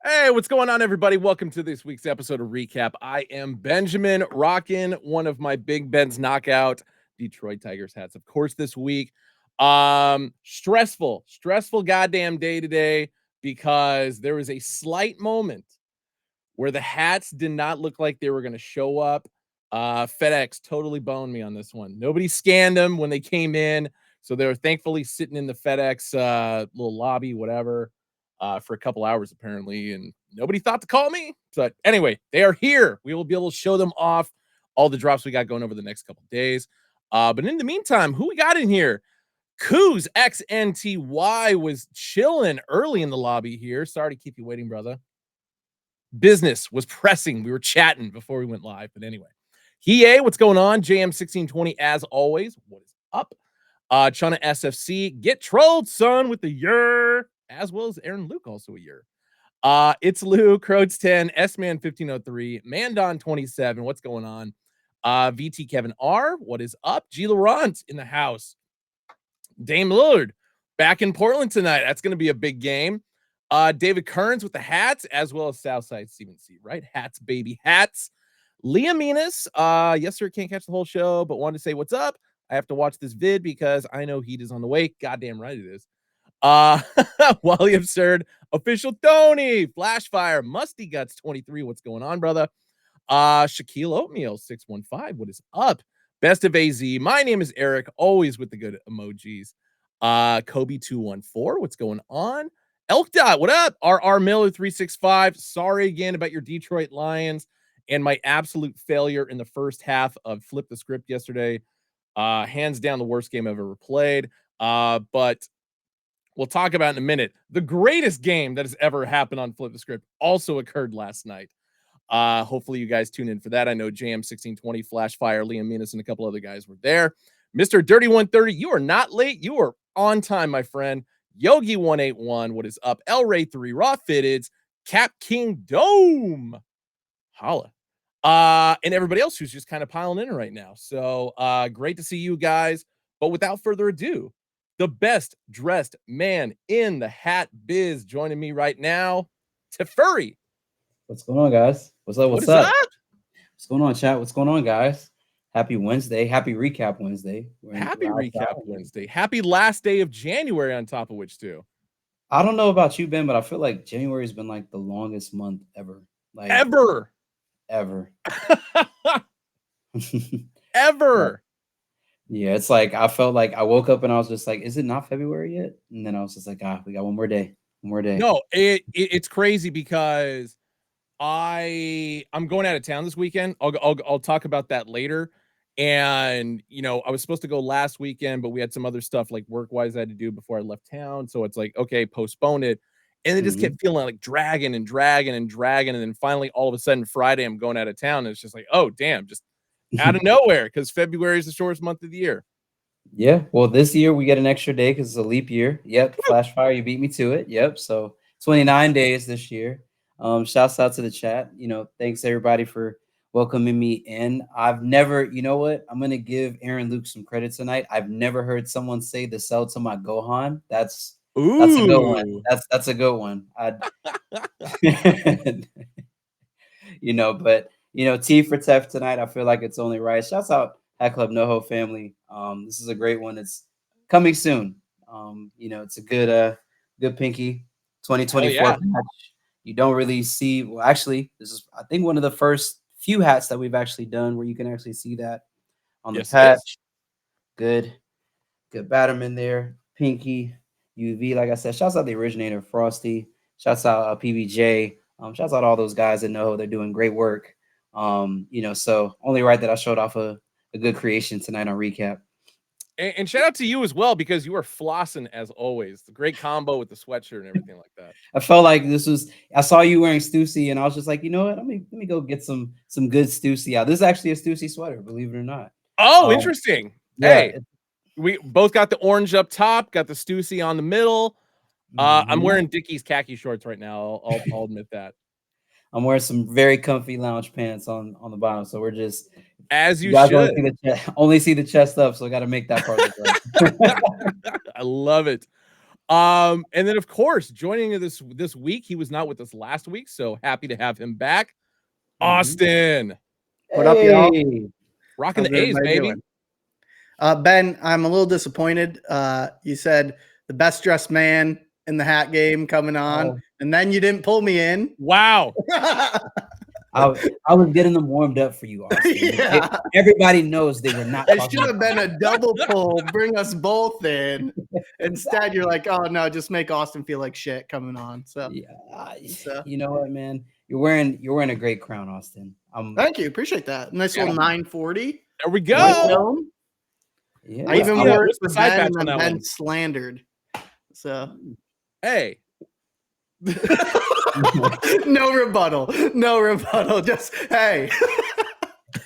Hey, what's going on, everybody? Welcome to this week's episode of Recap. I am Benjamin, rocking one of my Big Ben's knockout Detroit Tigers hats, of course, this week. Stressful goddamn day today because there was a slight moment where the hats did not look like they were going to show up. FedEx totally boned me on this one. Nobody scanned them when they came in, so they were thankfully sitting in the FedEx little lobby, whatever, for a couple hours apparently, and nobody thought to call me. But anyway, they are here. We will be able to show them off all the drops we got going over the next couple days. But in the meantime, who we got in here? Coos XNTY was chilling early in the lobby here. Sorry to keep you waiting, brother. Business was pressing. We were chatting before we went live. But anyway, Hiei, what's going on? JM1620, as always. What is up? Chana SFC, get trolled, son, with the year, as well as Aaron Luke, also a year. It's Lou, Croats 10, S-Man 1503, Mandon 27. What's going on? VT Kevin R, what is up? G Laurent in the house. Dame Lillard back in Portland tonight. That's going to be a big game. David Kearns with the hats, as well as Southside Steven C, right? Hats, baby, hats. Liam Enos, yes, sir, can't catch the whole show, but wanted to say what's up. I have to watch this vid because I know heat is on the way. Goddamn right it is. Wally Absurd, Official Tony, Flashfire, Musty Guts 23. What's going on, brother? Shaquille Oatmeal 615. What is up? Best of AZ. My name is Eric, always with the good emojis. Kobe 214. What's going on? Elk Dot, what up? RR Miller 365. Sorry again about your Detroit Lions and my absolute failure in the first half of Flip the Script yesterday. Hands down the worst game I've ever played. But we'll talk about in a minute. The greatest game that has ever happened on Flip the Script also occurred last night. Hopefully you guys tune in for that. I know JM1620, Flashfire, Liam Menas, and a couple other guys were there. Mr. Dirty 130, you are not late. You are on time, my friend. Yogi 181, what is up? El Ray 3, Raw Fitteds, Cap King Dome. Holla. And everybody else who's just kind of piling in right now. So great to see you guys. But without further ado, the best dressed man in the hat biz joining me right now, Tefuri. What's going on, guys? What's up? What's up? What's going on, chat? What's going on, guys? Happy Wednesday. Happy Recap Wednesday. Happy Recap Wednesday. Happy last day of January on top of which, too. I don't know about you, Ben, but I feel like January has been like the longest month ever. Like Ever. Ever. Yeah, it's like I felt like I woke up and I was just like, is it not February yet? And then I was just like, we got one more day. No, it's crazy because I'm going out of town this weekend. I'll talk about that later. And I was supposed to go last weekend, but we had some other stuff like work-wise I had to do before I left town. So it's like, okay, postpone it. And it just kept feeling like dragging. And then finally, all of a sudden, Friday, I'm going out of town. And it's just like, oh, damn, just out of nowhere, because February is the shortest month of the year. Yeah, well, this year we get an extra day because it's a leap year. Yep, Flashfire, you beat me to it. Yep, so 29 days this year. Shouts out to the chat. Thanks everybody for welcoming me in. I've never, you know what? I'm gonna give Aaron Luke some credit tonight. I've never heard someone say the sell to my Gohan. That's a good one. That's a good one. But T for Tef tonight. I feel like it's only right. Shouts out Hat Club NoHo family. This is a great one. It's coming soon. It's a good pinky 2024 patch. You don't really see. Well, actually, this is I think one of the first few hats that we've actually done where you can actually see that on the patch. Good Batterman there. Pinky UV. Like I said, shouts out the originator Frosty. Shouts out PBJ. Shouts out all those guys that know they're doing great work. So only right that I showed off a good creation tonight on recap. And shout out to you as well, because you are flossing as always. The great combo with the sweatshirt and everything like that. I felt like I saw you wearing Stussy and I was just like, you know what? Let me go get some good Stussy out. This is actually a Stussy sweater, believe it or not. Oh, interesting. Yeah. Hey, we both got the orange up top, got the Stussy on the middle. I'm wearing Dickies khaki shorts right now. I'll admit that. I'm wearing some very comfy lounge pants on the bottom. So we're just, as you guys should. Only see the chest up, so I got to make that part of it. I love it. And then of course, joining this week, he was not with us last week, so happy to have him back. Austin, what up, y'all? Rocking the A's, baby. Ben, I'm a little disappointed. You said the best dressed man in the hat game coming on, and then you didn't pull me in. Wow. I was getting them warmed up for you, Austin. Yeah. Everybody knows they were not. It should have been a double pull, bring us both in. Instead, you're like, oh no, just make Austin feel like shit coming on. So yeah, you know what, man? You're wearing a great crown, Austin. Thank you, appreciate that. Nice little 940. There we go. Yeah, I even wore it for Ben, and then Ben slandered. So hey. No rebuttal. Just hey.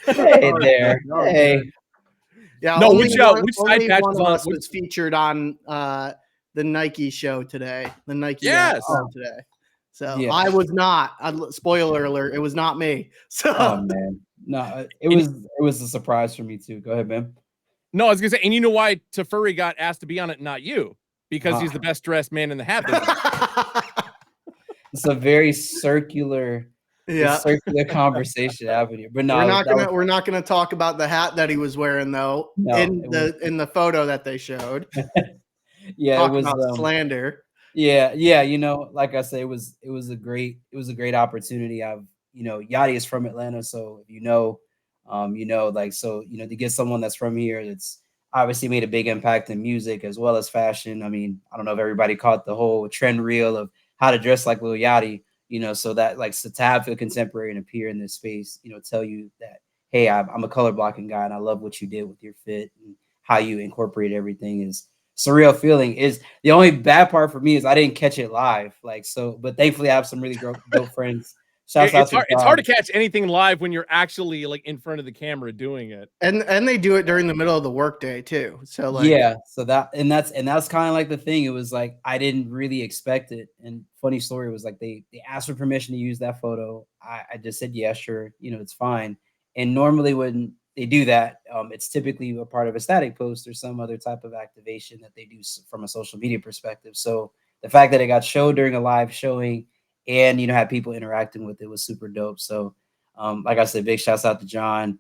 Hey there. Hey. Yeah. No, which side patch was featured on the Nike show today? The Nike show today. So yeah. I was not. Spoiler alert! It was not me. So man, no, it was a surprise for me too. Go ahead, man. No, I was gonna say, and you know why Teferi got asked to be on it, not you, because he's the best dressed man in the hat business. It's a very circular conversation avenue. But no, we're not gonna talk about the hat that he was wearing though. No, in the photo that they showed. Yeah, it was about slander. Yeah. Like I said, it was a great opportunity. Yachty is from Atlanta, so to get someone that's from here that's obviously made a big impact in music as well as fashion. I mean, I don't know if everybody caught the whole trend reel of how to dress like Lil Yachty, so that to have a contemporary and appear in this space, tell you that, hey, I'm a color blocking guy and I love what you did with your fit and how you incorporate everything is surreal feeling. Is the only bad part for me is I didn't catch it live. But thankfully I have some really dope friends. It's hard to catch anything live when you're actually in front of the camera doing it. And they do it during the middle of the workday too. So that's kind of like the thing. It was like I didn't really expect it. And funny story was they asked for permission to use that photo. I just said yeah, sure, it's fine. And normally when they do that, it's typically a part of a static post or some other type of activation that they do from a social media perspective. So the fact that it got showed during a live showing and had people interacting with it was super dope. So like I said, big shouts out to John,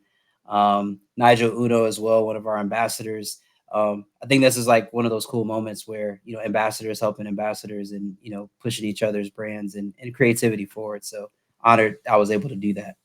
Nigel Uno as well, one of our ambassadors. I think this is one of those cool moments where ambassadors helping ambassadors and pushing each other's brands and creativity forward. So honored I was able to do that.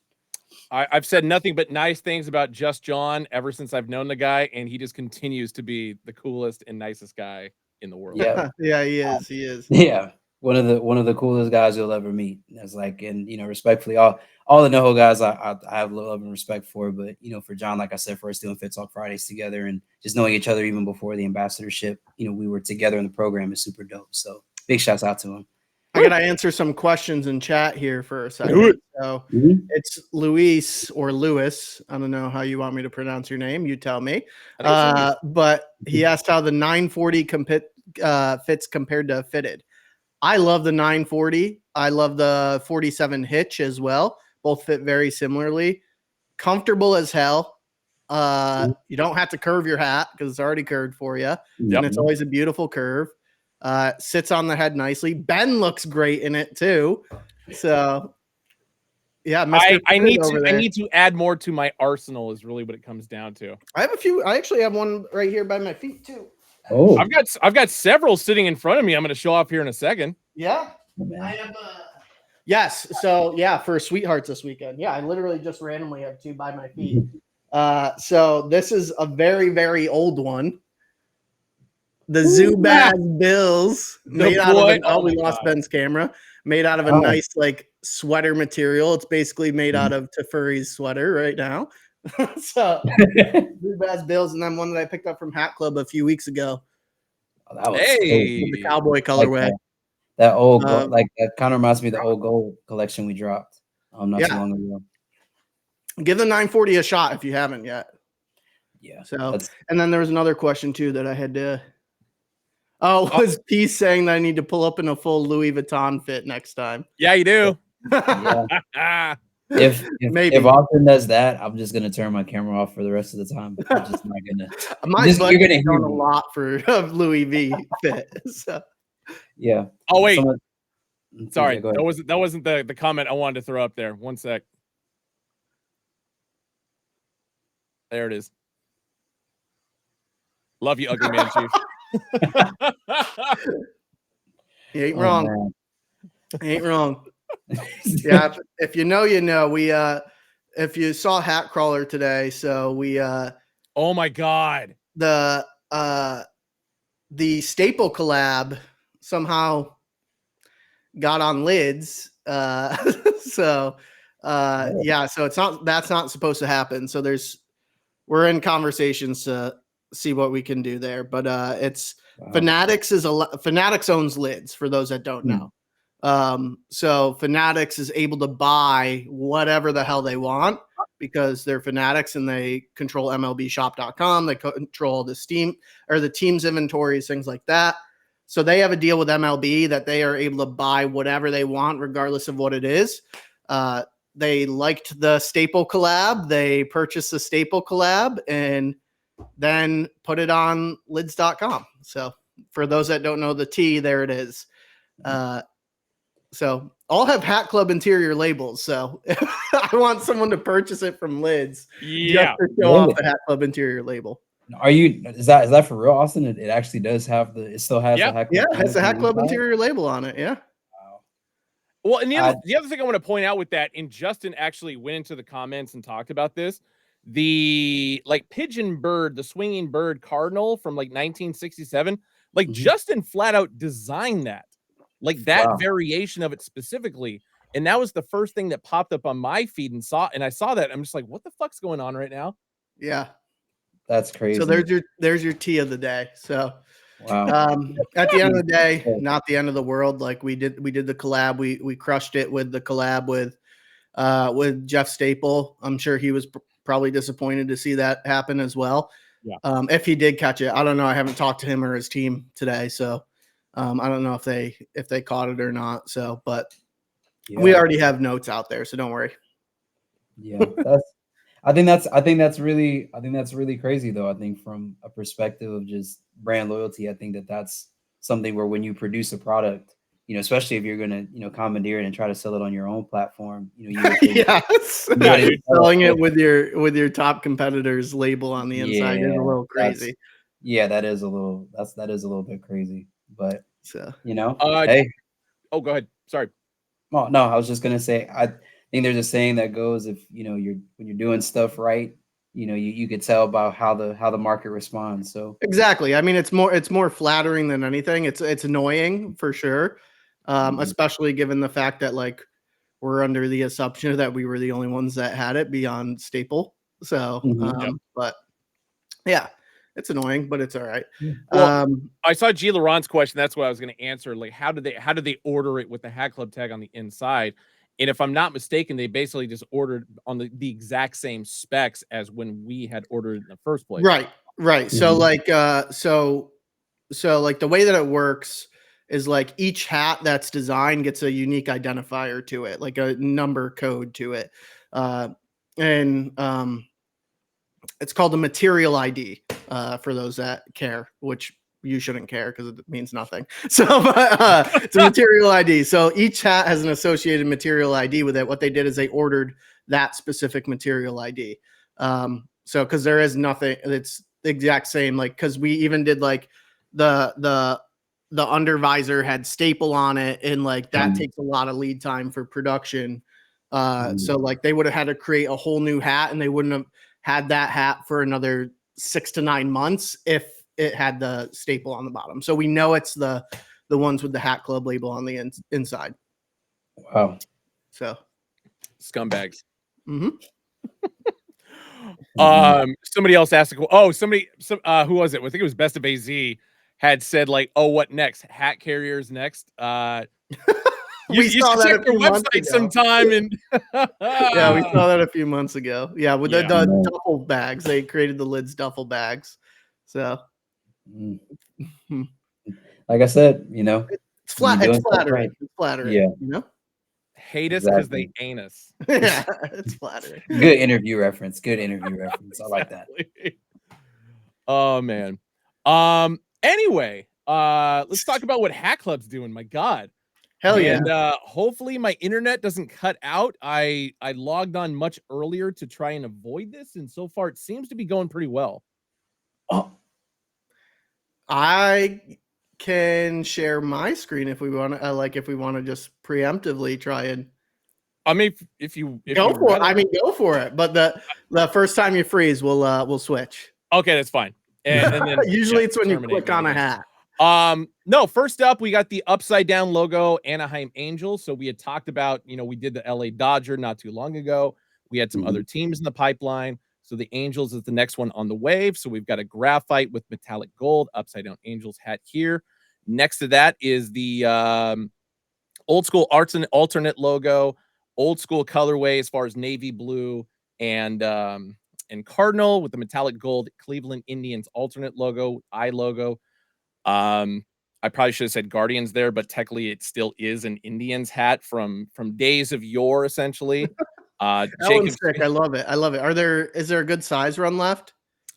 I've said nothing but nice things about Just John ever since I've known the guy, and he just continues to be the coolest and nicest guy in the world. Yeah, yeah, he is. He is. Yeah. One of the coolest guys you'll ever meet. That's respectfully, all the NoHo guys I have love and respect for. But for John, like I said, for us doing Fit Talk Fridays together and just knowing each other even before the ambassadorship, we were together in the program is super dope. So big shouts out to him. I gotta answer some questions in chat here for a second. So it's Luis or Lewis. I don't know how you want me to pronounce your name. You tell me. But he asked how the 940 fits compared to fitted. I love the 940. I love the 47 hitch as well. Both fit very similarly. Comfortable as hell. You don't have to curve your hat because it's already curved for you. Yep. And it's always a beautiful curve. Sits on the head nicely. Ben looks great in it too. So yeah, I need to add more to my arsenal is really what it comes down to. I have a few. I actually have one right here by my feet too. Oh, I've got several sitting in front of me. I'm going to show off here in a second. Yeah, I have. Yes. So yeah, for Sweethearts this weekend. Yeah, I literally just randomly have two by my feet. So this is a very, very old one. The Zubaz Bills made out of we lost Ben's camera. made out of a Oh. nice like sweater material. It's basically made out of Tefuri's sweater right now. So Blue Bass Bills, and then one that I picked up from Hat Club a few weeks ago. Oh, that was Hey. The cowboy like colorway. that old gold, like that kind of reminds me of the old gold collection we dropped not too Yeah. long ago. Give the 940 a shot if you haven't yet. Yeah. So, and then there was another question too that I had to. Was Peace saying that I need to pull up in a full Louis Vuitton fit next time? Yeah, you do. Yeah. If Austin does that, I'm just gonna turn my camera off for the rest of the time. I'm just not gonna. You're gonna hear a lot for Louis V fit. So. Yeah. Oh wait. Sorry, that wasn't the comment I wanted to throw up there. One sec. There it is. Love you, ugly man, Chief. You ain't wrong. Ain't wrong. Yeah, if you know, you know. We if you saw Hat Crawler today, so we oh my god. The staple collab somehow got on lids. So yeah, so that's not supposed to happen. So we're in conversations to see what we can do there. But it's Fanatics Fanatics owns lids for those that don't know. So Fanatics is able to buy whatever the hell they want because they're Fanatics and they control MLBshop.com. They control the the team's inventories, things like that. So they have a deal with MLB that they are able to buy whatever they want, regardless of what it is. They liked the staple collab. They purchased the staple collab and then put it on lids.com. So for those that don't know the T, there it is. So I'll have Hat Club interior labels. So I want someone to purchase it from Lids. Yeah. Just to show off the Hat Club interior label. Is that for real, Austin? It actually does have it still has the Hat Club. Yeah, it has the Hat Club interior label on it. Yeah. Wow. Well, and the other thing I want to point out with that, and Justin actually went into the comments and talked about this, the like pigeon bird, the swinging bird cardinal from like 1967, like Justin flat out designed that. Like that variation of it specifically. And that was the first thing that popped up on my feed and I saw that. I'm just like, what the fuck's going on right now? Yeah. That's crazy. So there's your tea of the day. So at the end of the day, not the end of the world. Like we did the collab. We crushed it with the collab with Jeff Staple. I'm sure he was probably disappointed to see that happen as well. Yeah. If he did catch it. I don't know. I haven't talked to him or his team today. So I don't know if they caught it or not. So, but we already have notes out there, so don't worry. Yeah, I think that's really crazy though. I think from a perspective of just brand loyalty, I think that's something where when you produce a product, you know, especially if you're gonna, you know, commandeer it and try to sell it on your own platform, you know, you're selling it with your top competitor's label on the inside is a little crazy. That is a little bit crazy. But you know, hey. Oh, go ahead. Sorry. Oh no, I was just gonna say I think there's a saying that goes, if you know when you're doing stuff right, you know, you could tell about how the market responds. So exactly. I mean, it's more flattering than anything. It's annoying for sure. Especially given the fact that like we're under the assumption that we were the only ones that had it beyond staple. So but yeah. It's annoying, but it's all right. Well, I saw G. Laurent's question. That's what I was going to answer. Like, how did they order it with the Hat Club tag on the inside? And if I'm not mistaken, they basically just ordered on the exact same specs as when we had ordered in the first place. Right. So like, so like the way that it works is like each hat that's designed gets a unique identifier to it, like a number code to it, and it's called a material ID for those that care, which you shouldn't care because it means nothing. So it's a material ID. So each hat has an associated material ID with it. What they did is they ordered that specific material ID. So because there is nothing, it's the exact same. Like because we even did like the under visor had staple on it, and like that takes a lot of lead time for production. So like they would have had to create a whole new hat, and they wouldn't have had that hat for another 6 to 9 months if it had the staple on the bottom. So we know it's the ones with the Hat Club label on the inside. Wow. So Scumbags. mm-hmm. Somebody else asked. Who was it? I think it was Best of AZ had said like, "Oh, what next? Hat carriers next." You saw should that check a their few months website ago. sometime. And Yeah, we saw that a few months ago. Yeah, with the Yeah. duffel bags, they created the lids duffel bags. So like I said, it's flat. you're It's doing stuff flattering. right. It's flattering. Yeah. You know. hate us because they Exactly. ain't us. Yeah, it's flattering. Good interview reference. Good interview reference. I like that. Oh man. Anyway, let's talk about what Hat Club's doing. My God. Hell yeah. And hopefully my internet doesn't cut out. I logged on much earlier to try and avoid this, and so far it seems to be going pretty well. Oh, I can share my screen if we want to. If we want to just preemptively try and. I mean, if you Go for it. I mean, go for it. But the first time you freeze, we'll switch. Okay, that's fine. And then usually it's when you click on a hat. No, first up, we got the upside down logo, Anaheim Angels. So we had talked about, we did the LA Dodger not too long ago. We had some other teams in the pipeline. So the Angels is the next one on the wave. So we've got a graphite with metallic gold, upside down Angels hat here. Next to that is the old school alternate logo, old school colorway as far as navy blue and cardinal with the metallic gold Cleveland Indians alternate logo, eye logo. I probably should have said Guardians there, but technically it still is an Indians hat from days of yore, essentially. That one's sick. I love it. Is there a good size run left?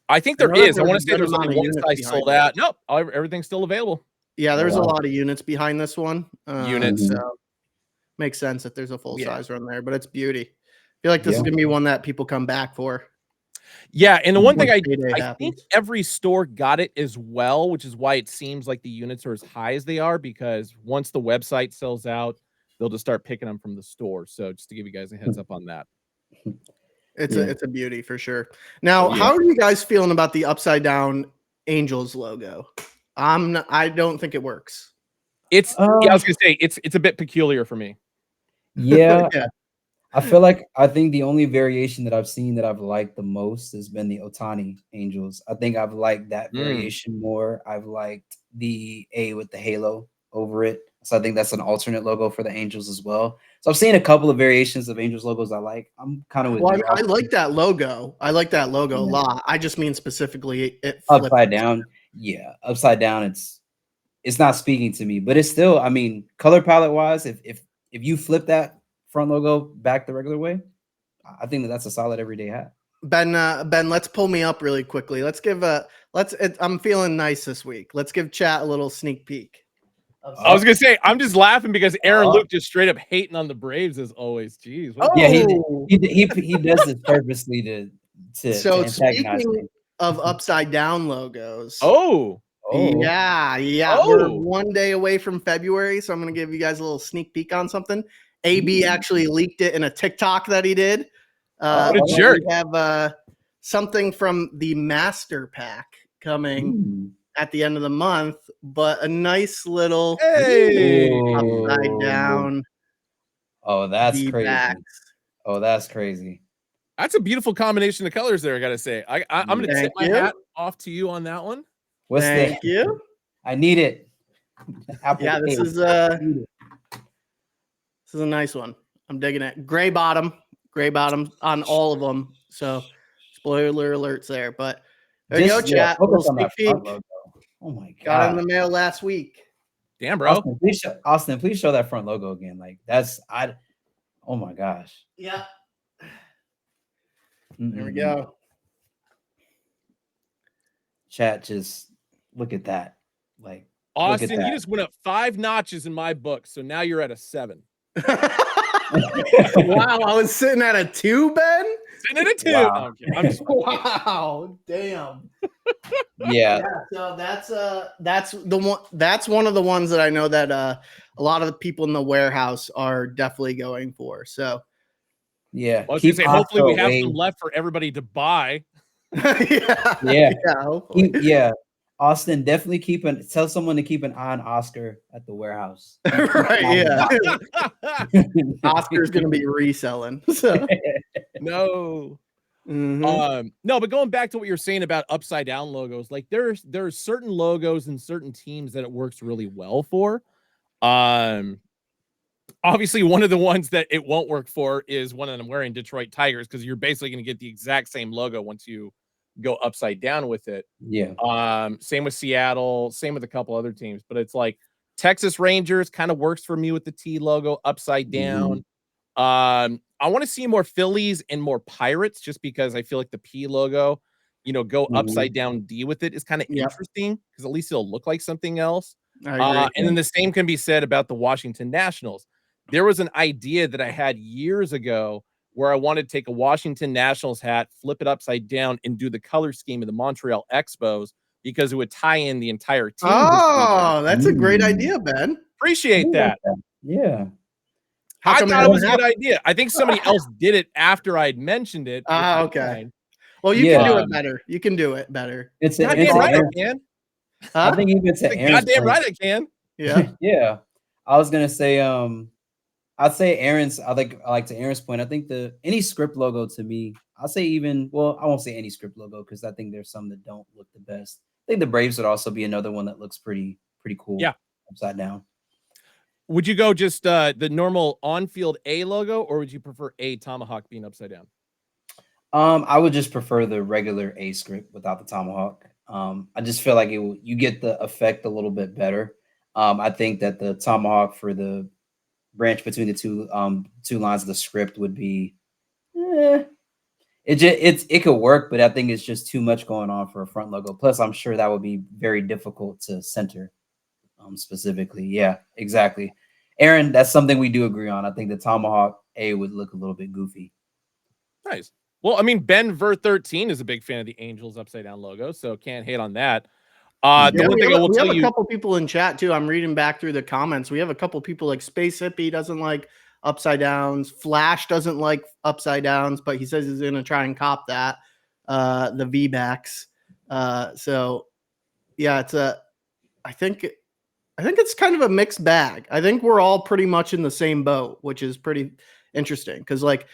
I think there is. I want to say there's only one size sold out. Nope, everything's still available. Yeah, there's a lot of units behind this one. Units. So makes sense that there's a full size run there, but it's beauty. I feel like this is gonna be one that people come back for. Yeah, and the one thing I think every store got it as well, which is why it seems like the units are as high as they are, because once the website sells out, they'll just start picking them from the store. So just to give you guys a heads up on that. It's a beauty for sure. Now, how are you guys feeling about the upside down Angels logo? I don't think it works. I was gonna say it's a bit peculiar for me. Yeah. I think the only variation that I've seen that I've liked the most has been the Otani Angels. I think I've liked that variation more. I've liked the A with the halo over it. So I think that's an alternate logo for the Angels as well. So I've seen a couple of variations of Angels logos I like. I'm kind of with you. I like that logo. I like that logo a lot. I just mean specifically it upside down. Yeah, upside down. It's not speaking to me, but it's still, I mean, color palette wise, if you flip that front logo back the regular way, I think that's a solid everyday hat. Ben, let's pull me up really quickly. Let's give I'm feeling nice this week. Let's give chat a little sneak peek. I was gonna say I'm just laughing because Aaron Luke just straight up hating on the Braves as always. Jeez. Yeah, he does this purposely to so speaking of upside down logos. Yeah. We're 1 day away from February, so I'm gonna give you guys a little sneak peek on something. AB actually leaked it in a TikTok that he did. What a jerk. We have something from the Master Pack coming at the end of the month, but a nice little upside down. Oh, that's crazy. Oh, that's crazy. That's a beautiful combination of colors there, I gotta say. I'm gonna tip my hat off to you on that one. Thank you. I need it. This is a nice one. I'm digging it. Gray bottom on all of them. So spoiler alerts there. But there you go, chat. Sneak peek. Oh my god! Got it in the mail last week. Damn, bro. Austin, please show that front logo again. Like oh my gosh. Yeah. There we go. Chat, just look at that. Like Austin, you just went up 5 notches in my book, so now you're at a 7. Wow, I was sitting at a 2, Ben. Sitting at a 2. Wow, I'm just wow, damn. Yeah. So that's the one. That's one of the ones that I know that a lot of the people in the warehouse are definitely going for. So yeah, hopefully we have some left for everybody to buy. Yeah. Austin, definitely tell someone to keep an eye on Oscar at the warehouse. Right, yeah. Oscar's gonna be reselling. So No. mhm. No, but going back to what you're saying about upside down logos, like there's certain logos and certain teams that it works really well for. Um, Obviously, one of the ones that it won't work for is one that I'm wearing, Detroit Tigers, because you're basically going to get the exact same logo once you go upside down with it. Yeah. Same with Seattle, same with a couple other teams, but it's like Texas Rangers kind of works for me with the T logo upside down. I want to see more Phillies and more Pirates just because I feel like the P logo, go upside down D with it is kind of Yep. interesting because at least it'll look like something else. I agree. And then the same can be said about the Washington Nationals. There was an idea that I had years ago where I wanted to take a Washington Nationals hat, flip it upside down, and do the color scheme of the Montreal Expos because it would tie in the entire team. Oh, that's a great idea, Ben. Appreciate that. Yeah. I thought it was a good idea. I think somebody else did it after I'd mentioned it. Okay. Fine. Well, you can do it better. You can do it better. It's goddamn right I can. I think even to Aaron's goddamn point, right I can. Yeah. Yeah. I was gonna say, I'd say Aaron's. I like to Aaron's point. I think any script logo to me, I'll say I won't say any script logo because I think there's some that don't look the best. I think the Braves would also be another one that looks pretty cool. Yeah, upside down. Would you go just the normal on-field A logo, or would you prefer a tomahawk being upside down? I would just prefer the regular A script without the tomahawk. I just feel like you get the effect a little bit better. I think that the tomahawk for the branch between the two lines of the script would be it could work, but I think it's just too much going on for a front logo. Plus, I'm sure that would be very difficult to center specifically. Yeah, exactly. Aaron, that's something we do agree on. I think the tomahawk A would look a little bit goofy. Nice. Well, I mean, Ben Ver 13 is a big fan of the Angels upside down logo, so can't hate on that. The one thing I will tell you, we have a couple people in chat too. I'm reading back through the comments. We have a couple people like Space Hippie doesn't like upside downs. Flash doesn't like upside downs, but he says he's gonna try and cop that. The V backs. So yeah, I think it's kind of a mixed bag. I think we're all pretty much in the same boat, which is pretty interesting because like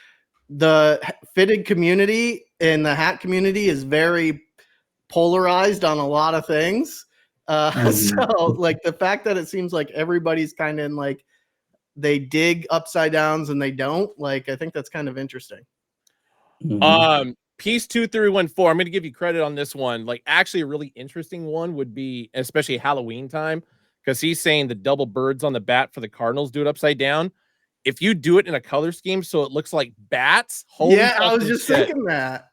the fitted community and the hat community is very polarized on a lot of things. So like the fact that it seems like everybody's kind of in like they dig upside downs and they don't, like I think that's kind of interesting. Piece 2314, I'm going to give you credit on this one. Like actually a really interesting one would be especially Halloween time because he's saying the double birds on the bat for the Cardinals do it upside down. If you do it in a color scheme so it looks like bats, yeah, I was just thinking that.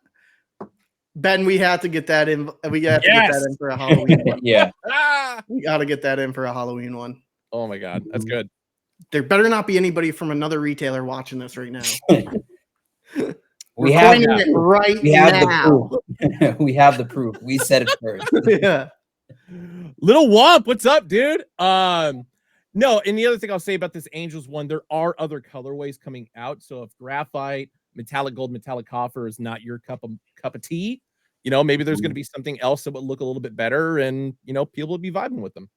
Ben, we have to get that in. We have to get that in for a Halloween one. Yeah. We got to get that in for a Halloween one. Oh my God. That's good. There better not be anybody from another retailer watching this right now. We have it right we have now. The proof. We have the proof. We said it first. Yeah. Little Womp, what's up, dude? No, and the other thing I'll say about this Angels one, there are other colorways coming out. So if graphite, metallic gold, metallic copper is not your cup of tea, maybe there's going to be something else that would look a little bit better, and people would be vibing with them.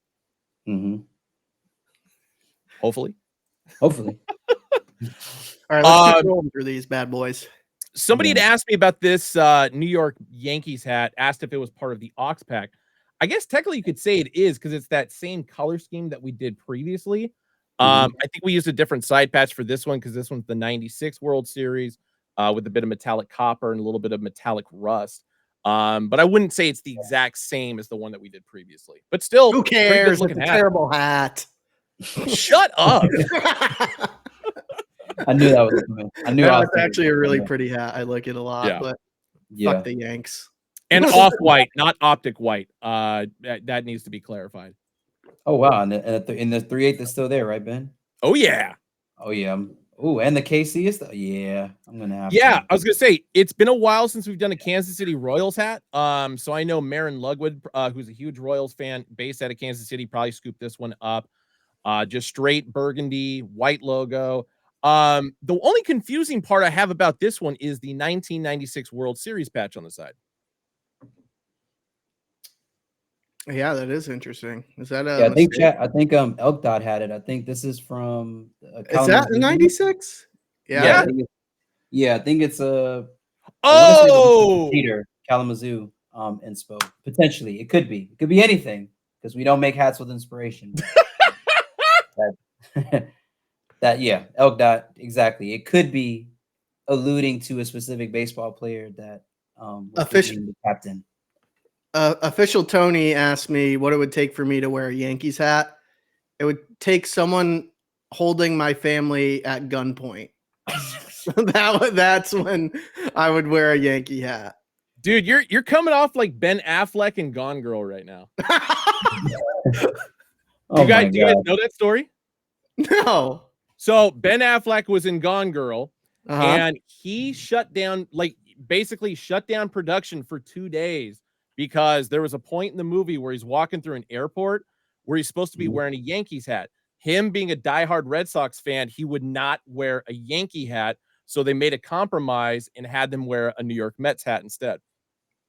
Hopefully. All right, let's keep rolling through these bad boys. Somebody had asked me about this New York Yankees hat, asked if it was part of the Ox Pack. I guess technically you could say it is because it's that same color scheme that we did previously. I think we used a different side patch for this one because this one's the 96 World Series with a bit of metallic copper and a little bit of metallic rust. But I wouldn't say it's the exact same as the one that we did previously. But still, who cares? It's a terrible hat. Shut up. I knew that was coming. I knew it's actually a really pretty hat. I like it a lot, but fuck the Yanks. And off-white, not optic white. That needs to be clarified. Oh, wow. And the 3/8 is still there, right, Ben? Oh, yeah. Oh, yeah. Oh, and the KC is still, yeah. I'm going to have I was going to say, it's been a while since we've done a Kansas City Royals hat. So I know Marin Lugwood, who's a huge Royals fan, based out of Kansas City, probably scooped this one up. Just straight burgundy, white logo. The only confusing part I have about this one is the 1996 World Series patch on the side. Yeah, that is interesting. Is that a Yeah, I think mistake? chat. I think Elk Dot had it. I think this is from Is that Kalamazoo. 96? Yeah, Yeah. I think it's a. I want to say the Oh, Peter Kalamazoo inspo. Potentially, it could be. It could be anything because we don't make hats with inspiration. But that, that yeah, Elk Dot exactly. It could be alluding to a specific baseball player that was Official named the captain. official Tony asked me what it would take for me to wear a Yankees hat. It would take someone holding my family at gunpoint. That's when I would wear a Yankee hat. dude, you're coming off like Ben Affleck and Gone Girl right now. Oh my Do you guys god! know that story? No. So Ben Affleck was in Gone Girl, Uh-huh. and he shut down, like basically shut down production for 2 days because there was a point in the movie where he's walking through an airport where he's supposed to be wearing a Yankees hat. Him being a diehard Red Sox fan, he would not wear a Yankee hat, so they made a compromise and had them wear a New York Mets hat instead.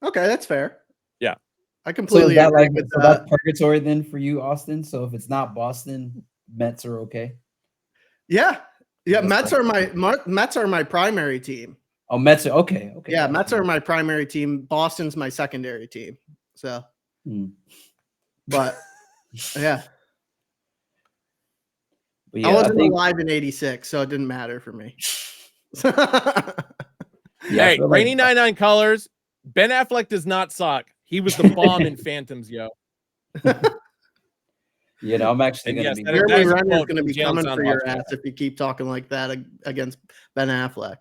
Okay, that's fair. Yeah. I So completely is that agree like with so that. that's purgatory then for you, Austin? So if it's not Boston, Mets are okay. Yeah. Yeah, That's Mets are my primary team. Oh, Mets are okay. Okay. Yeah, that's Mets fine. are my primary team. Boston's my secondary team. So, but yeah, But I yeah, wasn't think alive in '86, so it didn't matter for me. yeah, I Hey, feel like Rainy 99 colors. Ben Affleck does not suck. He was the bomb in Phantoms, yo. I'm actually And gonna yes, be that is Jeremy a Renner's quote going to from be Jalen coming for your Soundwatch. ass if you keep talking like that against Ben Affleck.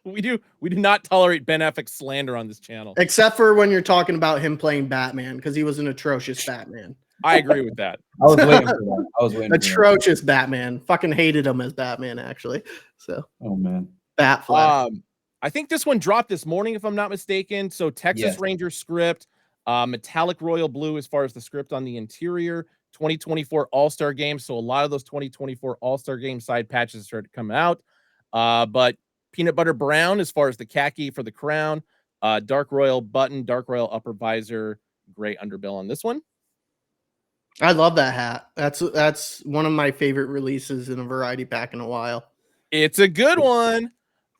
we do not tolerate Ben Affleck slander on this channel. Except for when you're talking about him playing Batman, because he was an atrocious Batman. I agree with that. I was waiting for that. I was waiting for that. Atrocious Batman. Fucking hated him as Batman, actually. So, Oh man. Batfleck. I think this one dropped this morning, if I'm not mistaken. So Texas Yes. Ranger script, metallic royal blue as far as the script on the interior, 2024 All-Star Game. So a lot of those 2024 All-Star Game side patches started to come out. But peanut butter brown as far as the khaki for the crown, dark royal button, dark royal upper visor, gray underbill on this one. I love that hat. That's one of my favorite releases in a variety pack in a while. It's a good one.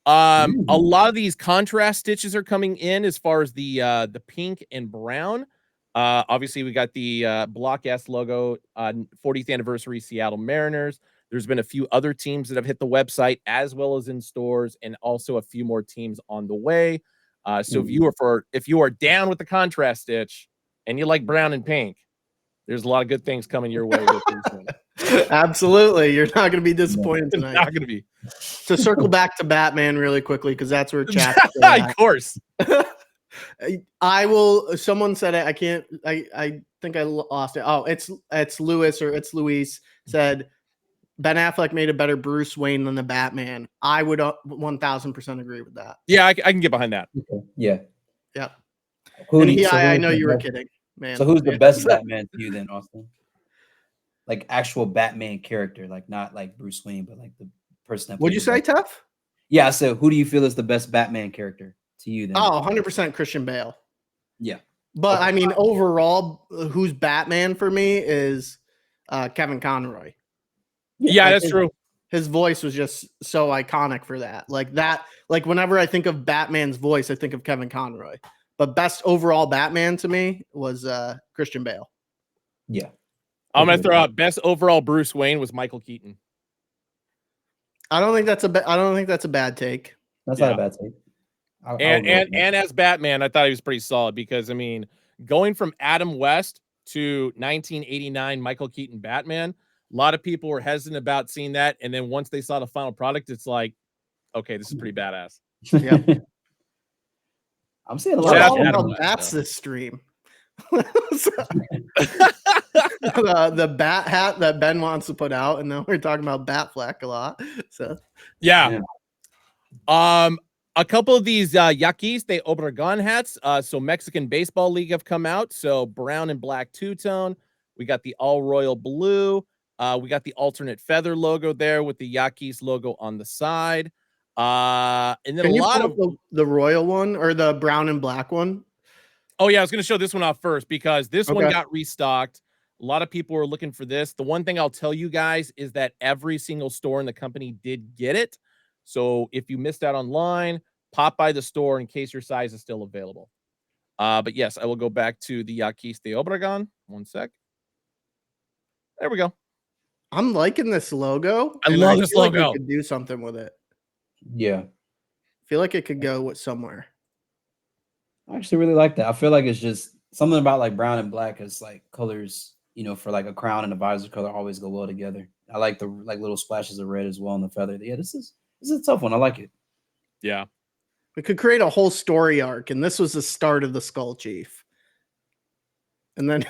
A lot of these contrast stitches are coming in as far as the pink and brown. Obviously, we got the Block S logo, 40th anniversary Seattle Mariners. There's been a few other teams that have hit the website as well as in stores, and also a few more teams on the way. So if you are down with the contrast stitch and you like brown and pink, there's a lot of good things coming your way with these ones. Absolutely. You're not going to be disappointed tonight. Not going to be. To circle back to Batman really quickly, because that's where chat. Of course. I will. Someone said it. I can't. I think I lost it. Oh, it's Lewis or it's Luis said Ben Affleck made a better Bruce Wayne than the Batman. I would 1000% agree with that. Yeah, I can get behind that. Okay. Yeah. Yeah. I I know you were kidding, man. So who's the best Batman to you then, Austin? Like actual Batman character, like not like Bruce Wayne, but like the person that. What'd you say, Tough? Yeah. So who do you feel is the best Batman character to you then? Oh, 100% Christian Bale. Yeah. But Okay. I mean, overall, who's Batman for me is Kevin Conroy. Yeah, that's true. His voice was just so iconic for that. Like whenever I think of Batman's voice, I think of Kevin Conroy. But best overall Batman to me was Christian Bale. Yeah. I'm going to throw out best overall Bruce Wayne was Michael Keaton. I don't think that's a bad take. That's not a bad take. And as Batman, I thought he was pretty solid because, I mean, going from Adam West to 1989 Michael Keaton Batman, a lot of people were hesitant about seeing that. And then once they saw the final product, it's like, okay, this is pretty badass. Yeah. I'm seeing a lot of Adam West, that's this stream. The bat hat that Ben wants to put out, and then we're talking about Batfleck a lot. So yeah. A couple of these Yaquis de Obregon hats. So Mexican Baseball League have come out. So brown and black two-tone. We got the all royal blue. We got the alternate feather logo there with the Yaquis logo on the side. And then can a you lot pull of up the royal one or the brown and black one? Oh yeah, I was going to show this one off first because this one Okay. got restocked. A lot of people were looking for this. The one thing I'll tell you guys is that every single store in the company did get it. So if you missed out online, pop by the store in case your size is still available. But yes, I will go back to the Yaquis de Obregon. One sec. There we go. I'm liking this logo. I and love this feel like logo. we could do something with it. Yeah. I feel like it could go with somewhere. I actually really like that. I feel like it's just something about like brown and black as like colors, you know, for like a crown and a visor color always go well together. I like the like little splashes of red as well in the feather. Yeah, this is a tough one. I like it. Yeah. We could create a whole story arc, and this was the start of the Skull Chief. And then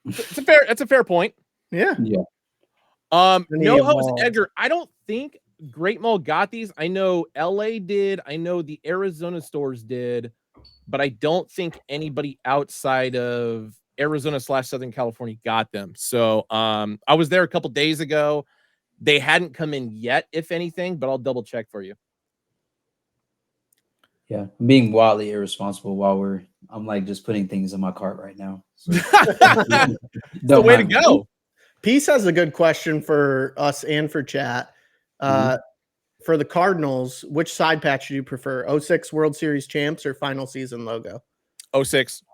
That's a fair point. yeah. Yeah. Then he No Hose evolved. Edgar. I don't think Great Mall got these. I know LA did. I know the Arizona stores did, but I don't think anybody outside of Arizona / Southern California got them. So I was there a couple days ago. They hadn't come in yet, if anything, but I'll double check for you. Yeah. I'm being wildly irresponsible while I'm like just putting things in my cart right now. So It's the way to go. Peace has a good question for us and for chat. For the Cardinals, which side patch do you prefer? 06 World Series champs or final season logo? 06.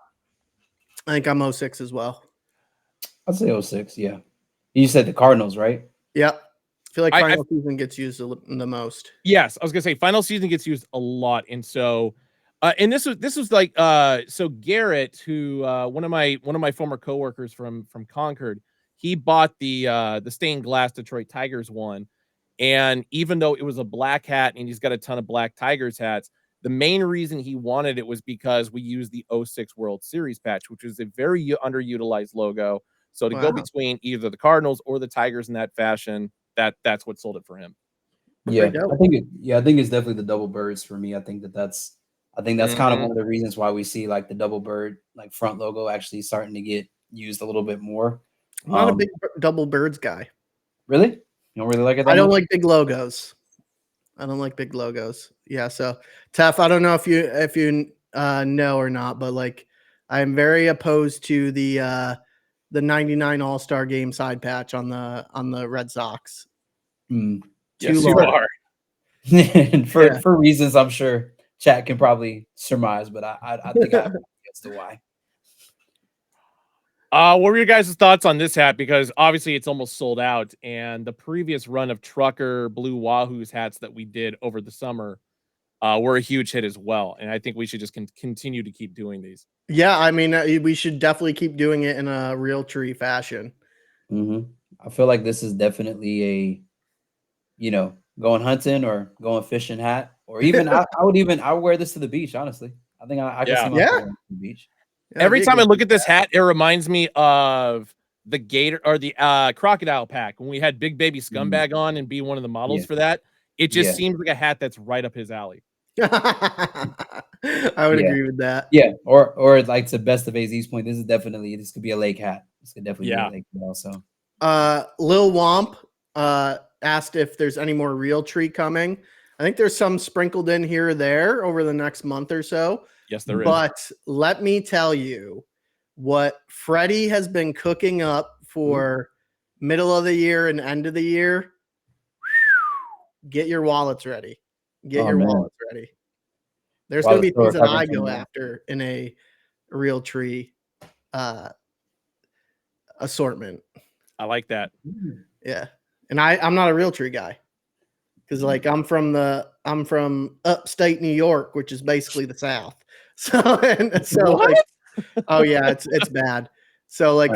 I think I'm 06 as well. I'd say 06. Yeah. You said the Cardinals, right? Yep. I feel like final season gets used the most. Yes, I was gonna say final season gets used a lot, and so, and this was like, so Garrett, who one of my former coworkers from Concord, he bought the stained glass Detroit Tigers one, and even though it was a black hat and he's got a ton of black Tigers hats, the main reason he wanted it was because we used the 06 World Series patch, which is a very underutilized logo. So to go between either the Cardinals or the Tigers in that fashion, that's what sold it for him. Yeah, I think it's definitely the double birds for me. I think that's kind of one of the reasons why we see like the double bird like front logo actually starting to get used a little bit more. I'm not a big double birds guy. Really? You don't really like it? I don't like big logos. Yeah. So Tef, I don't know if you know or not, but like I'm very opposed to the 99 All-Star game side patch on the Red Sox. Yes, you are. And for reasons I'm sure chat can probably surmise, but I think I guess the why. What were your guys' thoughts on this hat? Because obviously it's almost sold out, and the previous run of Trucker Blue Wahoo's hats that we did over the summer were a huge hit as well. And I think we should just continue to keep doing these. Yeah, I mean, we should definitely keep doing it in a real tree fashion. I feel like this is definitely a, going hunting or going fishing hat, or even I would wear this to the beach. Honestly, I think I can see myself wearing it to the beach. Yeah, every time I look at this hat, it reminds me of the Gator or the Crocodile pack when we had Big Baby Scumbag on and be one of the models for that. It just seems like a hat that's right up his alley. I would agree with that. Yeah, or like to Best of AZ's point, this could be a lake hat. This could definitely be a lake hat also. Lil Womp asked if there's any more real tree coming. I think there's some sprinkled in here or there over the next month or so. Yes, there is. But let me tell you what Freddie has been cooking up for middle of the year and end of the year. Get your wallets ready. Wallets ready. There's going to be things that I go after in a real tree assortment. I like that. Yeah. And I'm not a real tree guy. Because like I'm from upstate New York, which is basically the South. So like, oh yeah, it's bad. So like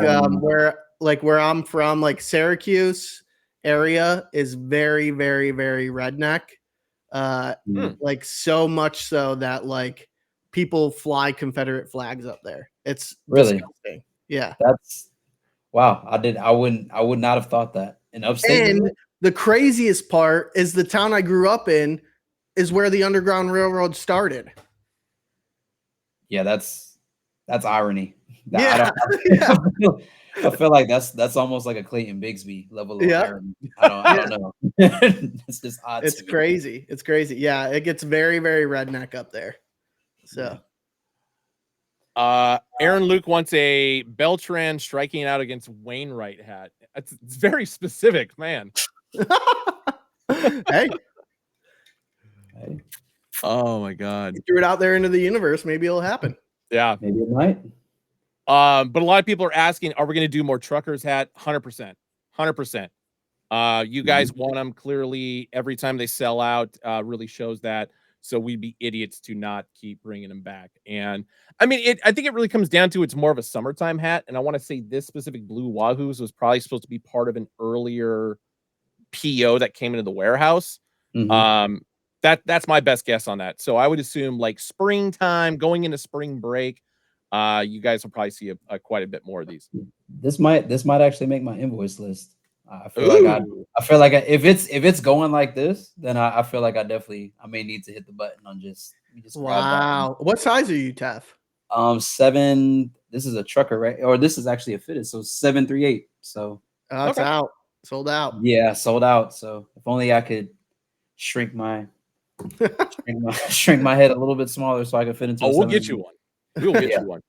where I'm from, like Syracuse area is very, very, very redneck. Like so much so that like people fly Confederate flags up there. It's really disgusting. Yeah. That's wow. I would not have thought that. In upstate. And the craziest part is the town I grew up in is where the Underground Railroad started. Yeah, that's irony. Yeah. I feel like that's almost like a Clayton Bigsby level of irony. I don't know. It's just odd. It's crazy. It's crazy. Yeah, it gets very, very redneck up there. So Aaron Luke wants a Beltran striking out against Wainwright hat. It's very specific, man. Hey, Oh my god. you threw it out there into the universe. Maybe it'll happen. Yeah. Maybe it might. But a lot of people are asking, are we going to do more truckers hat? 100%. 100%. You guys want them clearly. Every time they sell out, really shows that. So we'd be idiots to not keep bringing them back. And I mean, I think it really comes down to it's more of a summertime hat. And I want to say this specific blue Wahoos was probably supposed to be part of an earlier PO that came into the warehouse. That's my best guess on that. So I would assume like springtime, going into spring break, you guys will probably see quite a bit more of these. This might actually make my invoice list. I feel like if it's going like this, then I feel like I may need to hit the button on just Wow. What size are you, Tef? 7. This is a trucker, right? Or this is actually a fitted, so 738. So it's out, sold out. Yeah, sold out. So if only I could shrink my head a little bit smaller so I can fit into. Oh, we'll get you one. We'll get you one.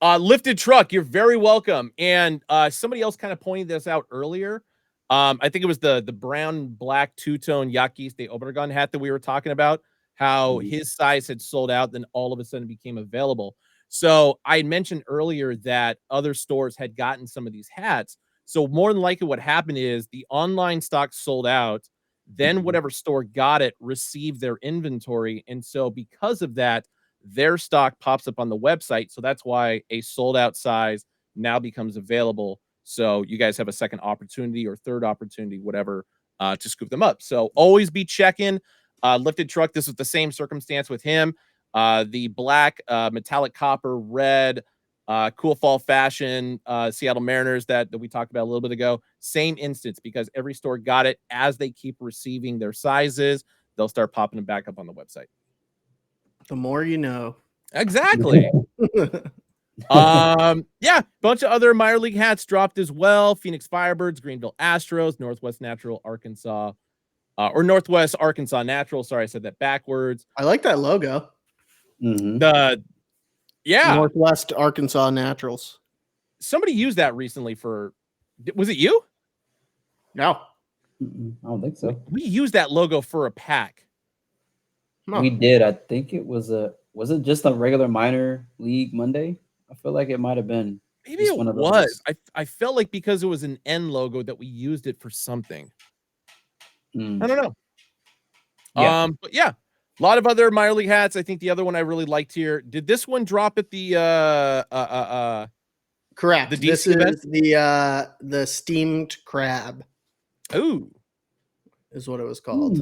Lifted truck, you're very welcome. And somebody else kind of pointed this out earlier. I think it was the brown black two-tone Yakiste Obregon hat that we were talking about, how his size had sold out, then all of a sudden became available. So I mentioned earlier that other stores had gotten some of these hats. So more than likely what happened is the online stock sold out, then whatever store got it received their inventory. And so because of that, their stock pops up on the website. So that's why a sold out size now becomes available. So you guys have a second opportunity or third opportunity, whatever, to scoop them up. So always be checking. Lifted truck, this was the same circumstance with him. The black, metallic copper, red, cool fall fashion, Seattle Mariners that we talked about a little bit ago. Same instance, because every store got it. As they keep receiving their sizes, they'll start popping them back up on the website. The more you know. Exactly. Yeah, bunch of other minor league hats dropped as well. Phoenix Firebirds, Greenville Astros, Northwest Natural Arkansas, or Northwest Arkansas Natural. Sorry, I said that backwards. I like that logo. Yeah, Northwest Arkansas Naturals. Somebody used that recently for. Was it you? No, I don't think so. We used that logo for a pack. We did. I think it was it just a regular minor league Monday? I feel like it might have been. Maybe it was. I felt like because it was an N logo that we used it for something. I don't know. Yeah. But yeah, a lot of other minor league hats. I think the other one I really liked here. Did this one drop at the correct. The this DC event? is the steamed crab. Ooh, is what it was called.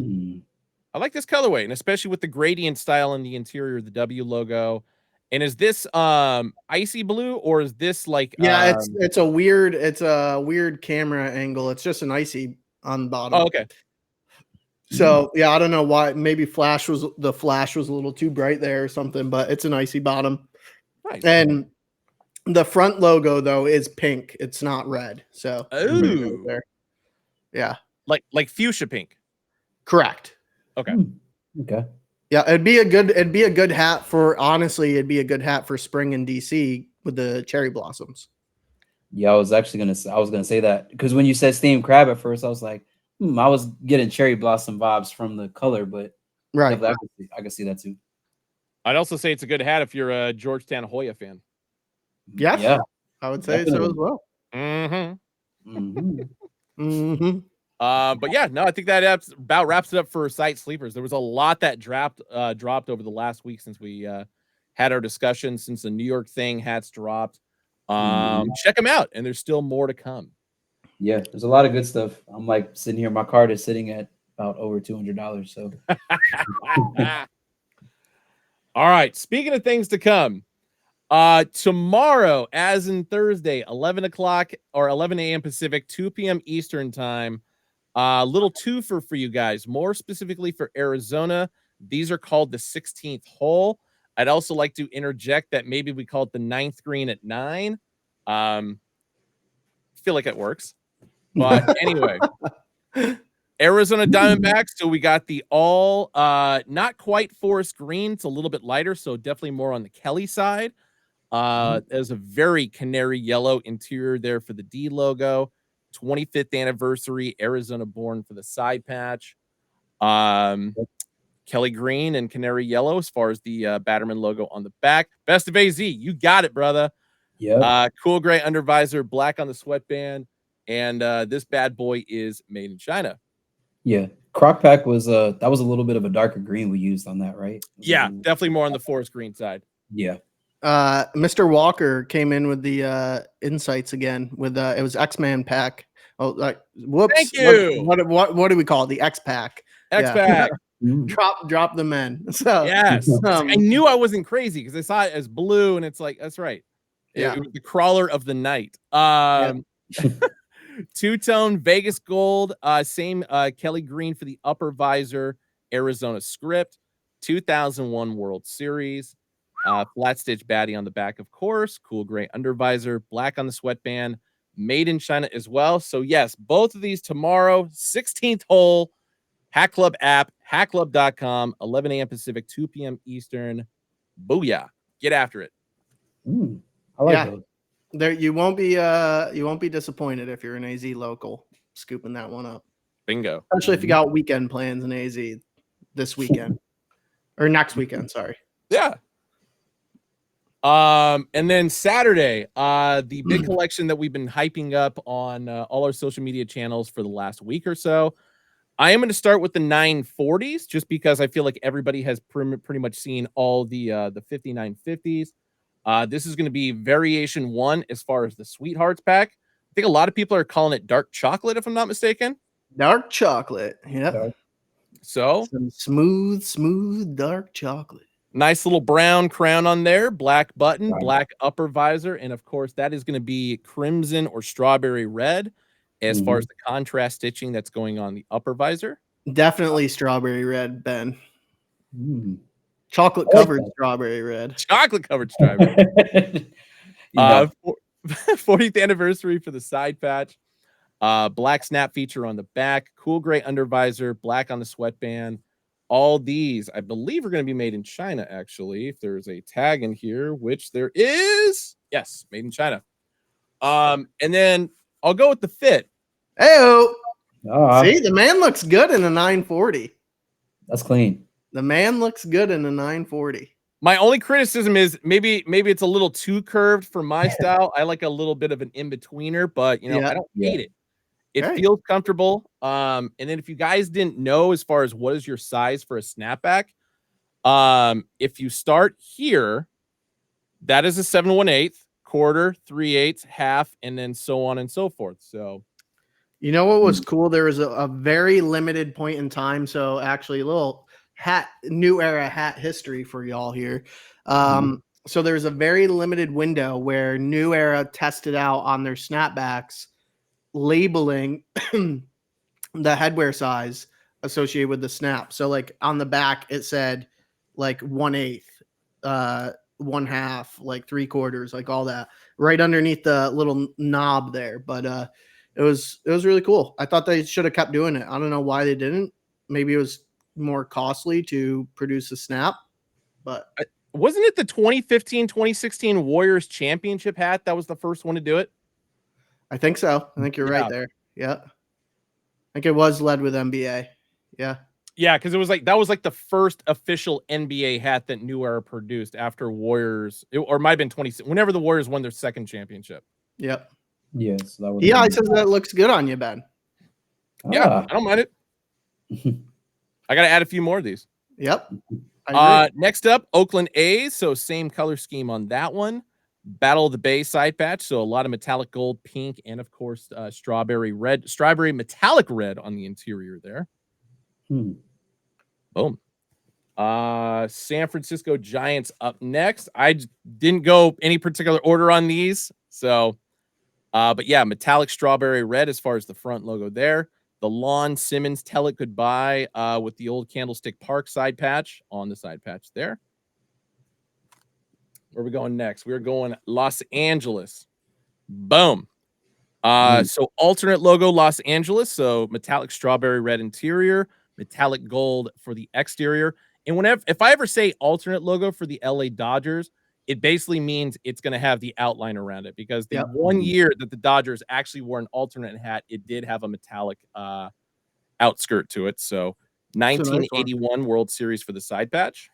I like this colorway, and especially with the gradient style in the interior, the W logo. And is this icy blue, or is this like it's a weird camera angle. It's just an icy on the bottom. Oh, okay. So yeah, I don't know why. Maybe the flash was a little too bright there or something, but it's an icy bottom. Nice. And the front logo though is pink. It's not red. So there. Yeah. Like fuchsia pink. Correct. Okay. Okay. Yeah, it'd be a good hat for, honestly, it'd be a good hat for spring in DC with the cherry blossoms. Yeah, I was gonna say that because when you said steamed crab at first, I was like, I was getting cherry blossom vibes from the color, but right, I can see that too. I'd also say it's a good hat if you're a Georgetown Hoya fan. Yes, yeah, I would say so as well. But yeah, no, I think that about wraps it up for site sleepers. There was a lot that dropped over the last week since we had our discussion, since the New York thing hats dropped. Check them out, and there's still more to come. Yeah, there's a lot of good stuff. I'm like sitting here, my card is sitting at about over $200. So all right, speaking of things to come, tomorrow, as in Thursday, 11 o'clock or 11 a.m. Pacific, 2 p.m. Eastern time. Little twofer for you guys, more specifically for Arizona. These are called the 16th hole. I'd also like to interject that maybe we call it the 9th green at 9. Feel like it works. But anyway, Arizona Diamondbacks. So we got the all not quite forest green. It's a little bit lighter, so definitely more on the Kelly side. There's a very canary yellow interior there for the D logo. 25th anniversary Arizona born for the side patch. Kelly green and canary yellow as far as the Batterman logo on the back. Best of AZ, you got it, brother. Yep. Cool gray undervisor, black on the sweatband, and this bad boy is made in China. Yeah. Croc Pack was that was a little bit of a darker green we used on that, right? Yeah, definitely more on the forest green side. Yeah. Mr. Walker came in with the insights again with it was X-Man pack. Oh, whoops. Thank you. What do we call it? The X pack? X-Pack. Drop them in. So yes. I knew I wasn't crazy because I saw it as blue, and it's like, that's right. Yeah. It was the crawler of the night. Two-tone Vegas gold, same Kelly green for the upper visor, Arizona script, 2001 World Series, flat stitch baddie on the back, of course, cool gray undervisor, black on the sweatband, made in China as well. So yes, both of these tomorrow, 16th hole, Hack Club app, hackclub.com, 11 a.m. Pacific, 2 p.m. Eastern. Booyah. Get after it. I like those. There you won't be disappointed if you're an AZ local scooping that one up. Bingo. Especially if you got weekend plans in AZ this weekend or next weekend, sorry. Yeah. And then Saturday, the big collection that we've been hyping up on all our social media channels for the last week or so. I am going to start with the 940s just because I feel like everybody has pretty much seen all the 5950s. This is going to be variation 1 as far as the Sweethearts pack. I think a lot of people are calling it dark chocolate, if I'm not mistaken. Dark chocolate. Yep. So some smooth dark chocolate. Nice little brown crown on there, black button, black upper visor, and of course that is going to be crimson or strawberry red as far as the contrast stitching that's going on the upper visor. Definitely strawberry red, Ben. Chocolate covered strawberry red. Chocolate covered strawberry. 40th anniversary for the side patch. Black snap feature on the back, cool gray undervisor, black on the sweatband. All these, I believe, are going to be made in China, actually. If there's a tag in here, which there is. Yes, made in China. And then I'll go with the fit. Hey-o. See, the man looks good in a 940. That's clean. The man looks good in a 940. My only criticism is maybe it's a little too curved for my style. I like a little bit of an in-betweener, but I don't hate it. It feels comfortable. And then if you guys didn't know as far as what is your size for a snapback, if you start here, that is a 7/1/8, quarter, 3/8, half, and then so on and so forth. So you know what was cool? There was a very limited point in time. So actually a little new era hat history for y'all here. So there's a very limited window where New Era tested out on their snapbacks labeling the headwear size associated with the snap. So like on the back it said like 1/8, 1/2, like 3/4, like all that right underneath the little knob there. But it was really cool. I thought they should have kept doing it. I don't know why they didn't. Maybe it was more costly to produce a snap, but wasn't it the 2015-2016 Warriors championship hat that was the first one to do it? I think so. I think you're right there. Yeah. I think it was led with NBA. Yeah. Yeah, because that was like the first official NBA hat that New Era produced after Warriors, or it might have been 20, whenever the Warriors won their second championship. Yep. Yes. That was I says that looks good on you, Ben. Yeah, I don't mind it. I got to add a few more of these. Yep. Next up, Oakland A's. So same color scheme on that one. Battle of the Bay side patch. So a lot of metallic gold, pink, and of course, strawberry metallic red on the interior there. Boom. San Francisco Giants up next. I didn't go any particular order on these. So, but yeah, metallic strawberry red as far as the front logo there. The Lon Simmons Tell It Goodbye with the old Candlestick Park side patch on the side patch there. Where are we going next? We're going Los Angeles. Boom. So alternate logo Los Angeles, so metallic strawberry red interior, metallic gold for the exterior. And if I ever say alternate logo for the LA Dodgers, it basically means it's going to have the outline around it, because the Yep. one year that the Dodgers actually wore an alternate hat, it did have a metallic outskirt to it. So It's a nice one. 1981 World Series for the side patch.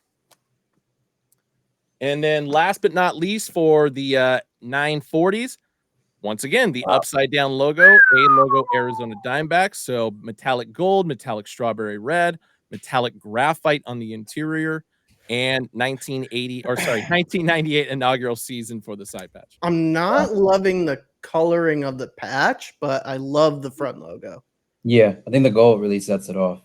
And then last but not least, for the 940s, once again, the upside down logo, A logo Arizona Diamondbacks. So metallic gold, metallic strawberry red, metallic graphite on the interior, and 1998 inaugural season for the side patch. I'm not loving the coloring of the patch, but I love the front logo. Yeah, I think the gold really sets it off.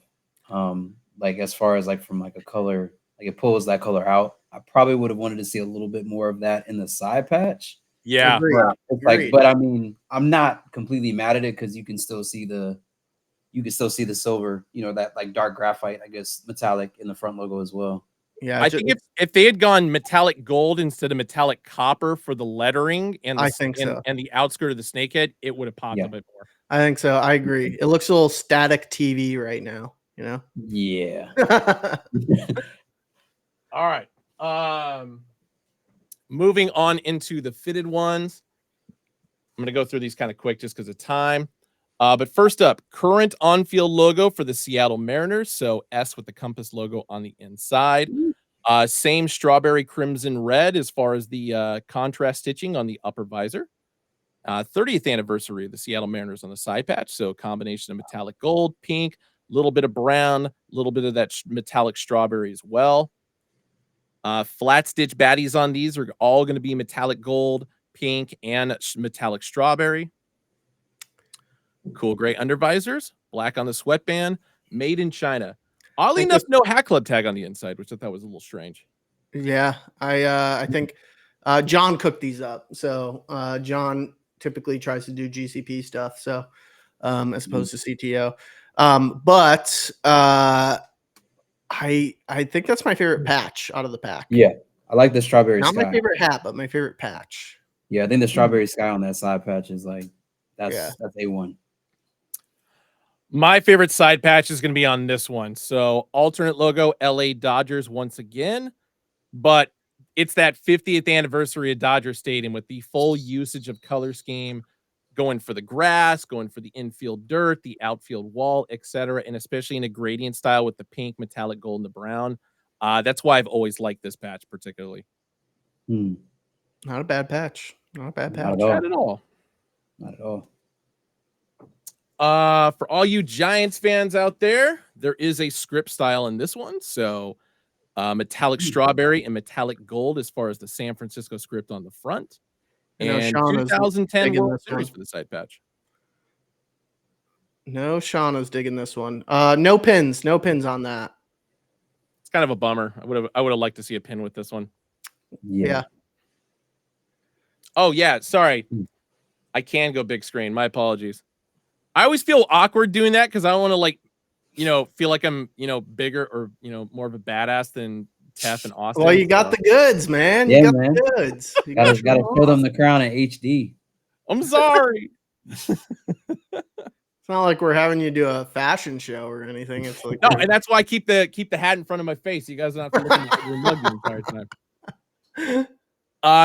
Like as far as like from like a color, like it pulls that color out. I probably would have wanted to see a little bit more of that in the side patch. Yeah. Agreed. It's like, but I mean, I'm not completely mad at it because you can still see the silver, you know, that like dark graphite, I guess, metallic in the front logo as well. Yeah, I think if they had gone metallic gold instead of metallic copper for the lettering and the outskirt of the snakehead, it would have popped a bit more. I think so. I agree. It looks a little static TV right now, you know? Yeah. All right. Moving on into the fitted ones. I'm going to go through these kind of quick just because of time. But first up, current on-field logo for the Seattle Mariners. So S with the compass logo on the inside. Same strawberry crimson red as far as the contrast stitching on the upper visor. 30th anniversary of the Seattle Mariners on the side patch. So a combination of metallic gold, pink, a little bit of brown, a little bit of that metallic strawberry as well. Flat stitch baddies on these are all going to be metallic gold, pink, and metallic strawberry. Cool gray undervisors, black on the sweatband, made in China. Oddly enough, no Hat Club tag on the inside, which I thought was a little strange. Yeah, I think John cooked these up. So John typically tries to do GCP stuff, so as opposed to CTO. But I think that's my favorite patch out of the pack. Yeah, I like the strawberry Not sky. my favorite hat, but my favorite patch. Yeah, I think the strawberry sky on that side patch is like that's A1. My favorite side patch is going to be on this one. So alternate logo, LA Dodgers once again, but it's that 50th anniversary of Dodger Stadium with the full usage of color scheme, going for the grass, going for the infield dirt, the outfield wall, etc., and especially in a gradient style with the pink, metallic gold, and the brown. That's why I've always liked this patch particularly. Not a bad patch. Not a bad patch. Not at all. Not at all. For all you Giants fans out there, there is a script style in this one. So metallic strawberry and metallic gold as far as the San Francisco script on the front. And 2010 World Series for the side patch. No, Shauna's digging this one. No pins on that. It's kind of a bummer. I would have liked to see a pin with this one. Yeah. Oh yeah, sorry. I can go big screen. My apologies. I always feel awkward doing that because I don't want to feel like I'm, bigger or, more of a badass than Tef and Austin. Well, you got the goods, man. Yeah, you got man. the goods. You gotta show them the crown in HD. I'm sorry. It's not like we're having you do a fashion show or anything. It's like no, and that's why I keep the hat in front of my face. You guys don't have to look at your mug the entire time.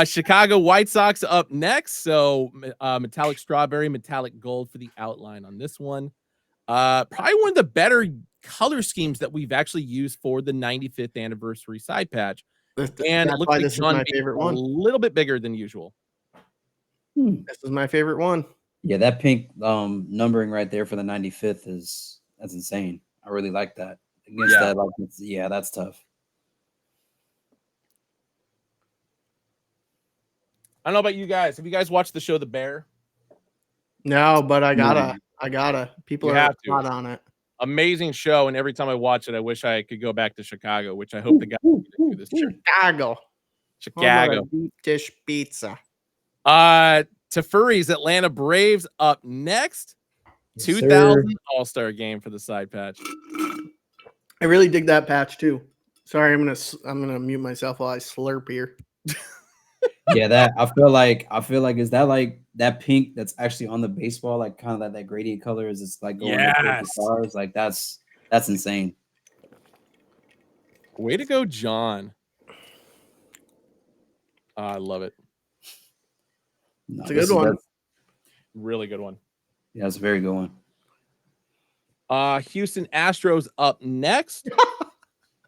Chicago White Sox up next. So metallic strawberry, metallic gold for the outline on this one. Probably one of the better color schemes that we've actually used for the 95th anniversary side patch. And it looks like this is my favorite one. A little bit bigger than usual. This is my favorite one. Yeah, that pink numbering right there for the 95th that's insane. I really like that. Against that, that's tough. I don't know about you guys. Have you guys watched the show The Bear? No, but I gotta. People are hot on it. Amazing show, and every time I watch it, I wish I could go back to Chicago, which I hope the guys do this year. Chicago. Deep dish pizza. Tefuri's Atlanta Braves up next. 2000 All-Star game for the side patch. I really dig that patch too. Sorry, I'm gonna mute myself while I slurp here. Yeah, that I feel like is that like that pink that's actually on the baseball, like kind of that gradient color is it's like going towards the Yes. stars. Like that's insane. Way to go, John. I love it. No, It's a good one. Really good one. Yeah, it's a very good one. Houston Astros up next.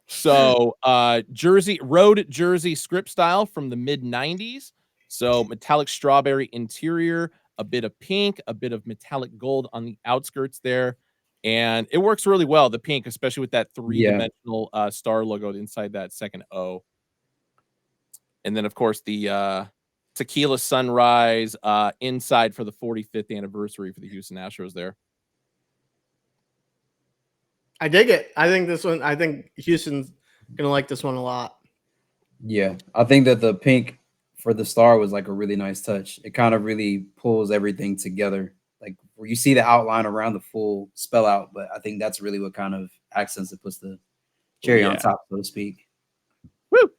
So road jersey script style from the mid 90s. So metallic strawberry interior, a bit of pink, a bit of metallic gold on the outskirts there. And it works really well, the pink, especially with that three-dimensional star logo inside that second O. And then, of course, the tequila sunrise inside for the 45th anniversary for the Houston Astros there. I dig it. I think Houston's gonna like this one a lot. Yeah, I think that the pink for the star was like a really nice touch. It kind of really pulls everything together, like where you see the outline around the full spell out. But I think that's really what kind of accents it, puts the cherry on top, so to speak. Woo!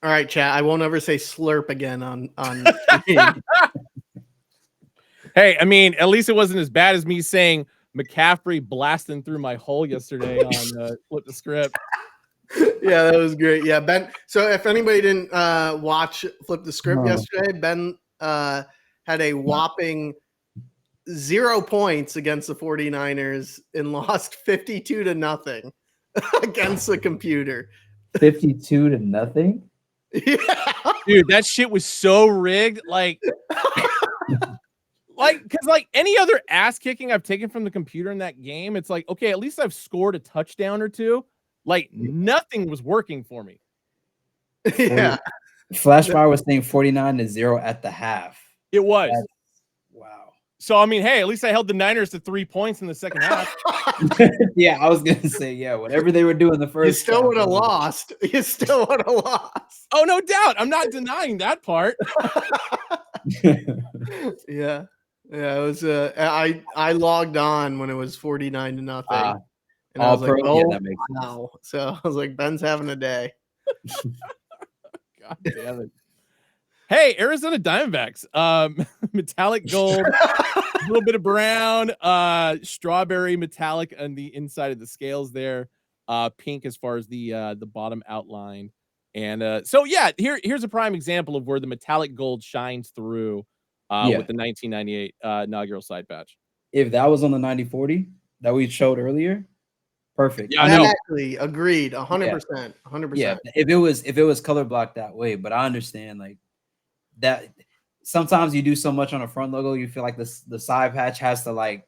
All right, chat. I won't ever say slurp again on. Hey, I mean, at least it wasn't as bad as me saying McCaffrey blasting through my hole yesterday on Flip the Script. Yeah, that was great. Yeah, Ben. So if anybody didn't watch Flip the Script yesterday, Ben had a whopping 0 points against the 49ers and lost 52-0 against the computer. 52-0? Yeah. Dude, that shit was so rigged. Like because like any other ass kicking I've taken from the computer in that game, it's like, okay, at least I've scored a touchdown or two. Like nothing was working for me. Yeah. Flashfire was saying 49-0 at the half. It was. Wow. So I mean, hey, at least I held the Niners to 3 points in the second half. Yeah, I was gonna say, yeah, whatever they were doing the first. You still would have lost. You still would have lost. Oh, no doubt. I'm not denying that part. Yeah. Yeah, it was I logged on when it was 49-0. And I was like, oh, that makes wow. So I was like, Ben's having a day. God damn it. Hey, Arizona Diamondbacks. Metallic gold, a little bit of brown, strawberry metallic on the inside of the scales there. Pink as far as the bottom outline. And so yeah, here's a prime example of where the metallic gold shines through with the 1998 inaugural side patch. If that was on the 9040 that we showed earlier, perfect. Yeah, I know. Exactly. Agreed. 100%. 100%. Yeah, if it was color blocked that way, but I understand like that sometimes you do so much on a front logo, you feel like the side patch has to like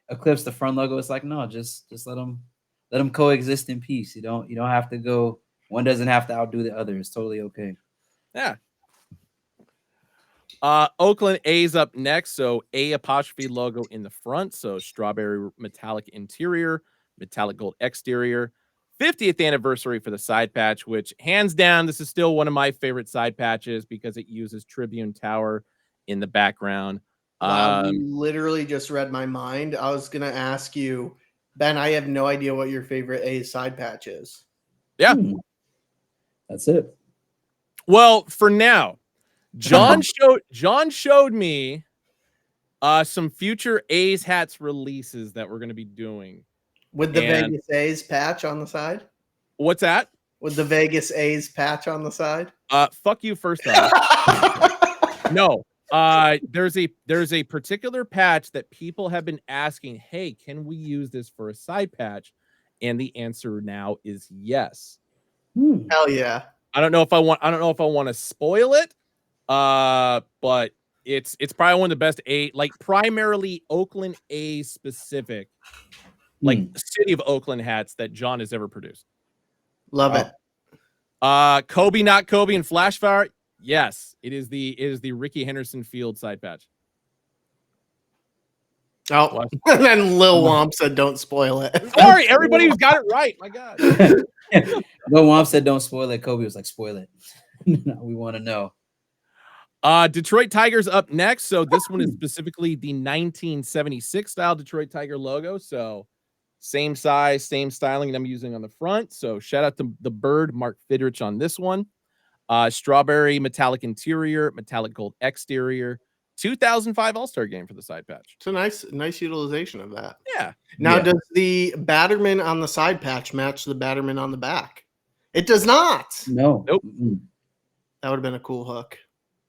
eclipse the front logo. It's like, no, just let them coexist in peace. You don't have to go, one doesn't have to outdo the other. It's totally okay. Yeah. Oakland A's up next. So A apostrophe logo in the front. So strawberry metallic interior, metallic gold exterior. 50th anniversary for the side patch, which hands down, this is still one of my favorite side patches because it uses Tribune Tower in the background. Wow, you literally just read my mind. I was going to ask you, Ben, I have no idea what your favorite A's side patch is. Yeah. That's it. Well, for now, John showed me some future A's hats releases that we're going to be doing. With the Vegas A's patch on the side? What's that? With the Vegas A's patch on the side? Fuck you first off. No. There's a particular patch that people have been asking, hey, can we use this for a side patch? And the answer now is yes. Hell yeah. I don't know if I want to spoil it. But it's probably one of the best primarily Oakland A specific, like city of Oakland hats that John has ever produced. Love it. Kobe, not Kobe, and Flashfire. Yes, it is the Ricky Henderson Field side patch. Oh, and then Lil Womp said, "Don't spoil it." Sorry, everybody who's got it right. My God. Lil Womp said, "Don't spoil it." Kobe was like, "Spoil it." We want to know. Detroit Tigers up next. So this one is specifically the 1976 style Detroit Tiger logo. So same size, same styling that I'm using on the front. So shout out to the bird, Mark Fidrich, on this one. Strawberry metallic interior, metallic gold exterior, 2005 All-Star game for the side patch. It's a nice utilization of that. Yeah. Now, does the Batterman on the side patch match the Batterman on the back? It does not. No. Nope. That would have been a cool hook.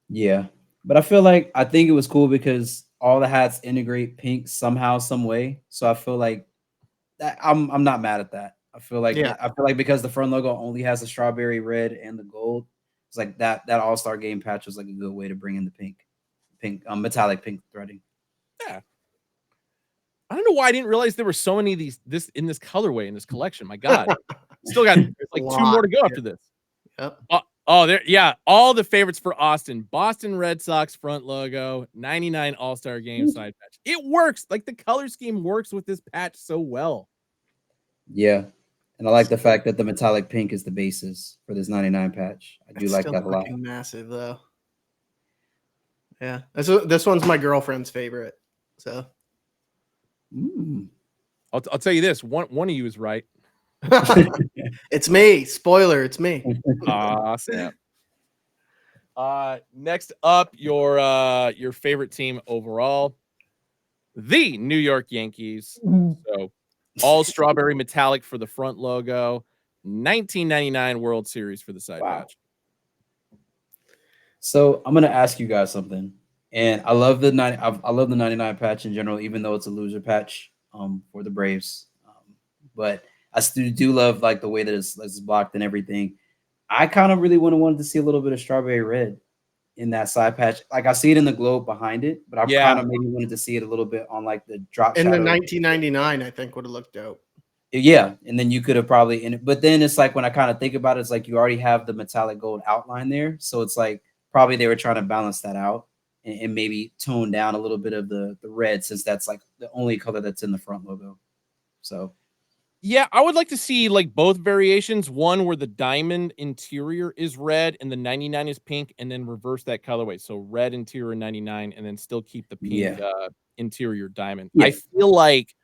Yeah. But I think it was cool because all the hats integrate pink somehow, some way. So I feel like that I'm not mad at that. I feel like because the front logo only has the strawberry red and the gold, it's like that All-Star game patch was like a good way to bring in the pink metallic pink threading. Yeah. I don't know why I didn't realize there were so many of these in this colorway in this collection. My God. Still got like 2 more to go after this. Yep. All the favorites for Austin. Boston Red Sox front logo, 99 All-Star game side patch. It works. Like the color scheme works with this patch so well. Yeah. And I like the fact that the metallic pink is the basis for this 99 patch. I do like that a lot. Massive though. Yeah. This one's my girlfriend's favorite. So I'll tell you this. One of you is right. It's me. Spoiler, it's me. Snap. Next up, your favorite team overall, the New York Yankees. So all strawberry metallic for the front logo, 1999 World Series for the side patch. So I'm gonna ask you guys something, and I love the 99 patch in general, even though it's a loser patch for the Braves. But I still do love like the way that it's blocked and everything. I kind of really wanted to see a little bit of strawberry red in that side patch. Like I see it in the globe behind it, but I kind of maybe wanted to see it a little bit on like the drop in shadow. the 1999. I think would have looked dope. Yeah, and then you could have probably in it, but then it's like when I kind of think about it, it's like you already have the metallic gold outline there, so it's like probably they were trying to balance that out and maybe tone down a little bit of the red, since that's like the only color that's in the front logo. So yeah, I would like to see like both variations. One where the diamond interior is red and the 99 is pink, and then reverse that colorway. So red interior 99, and then still keep the pink interior diamond. Yeah. I feel like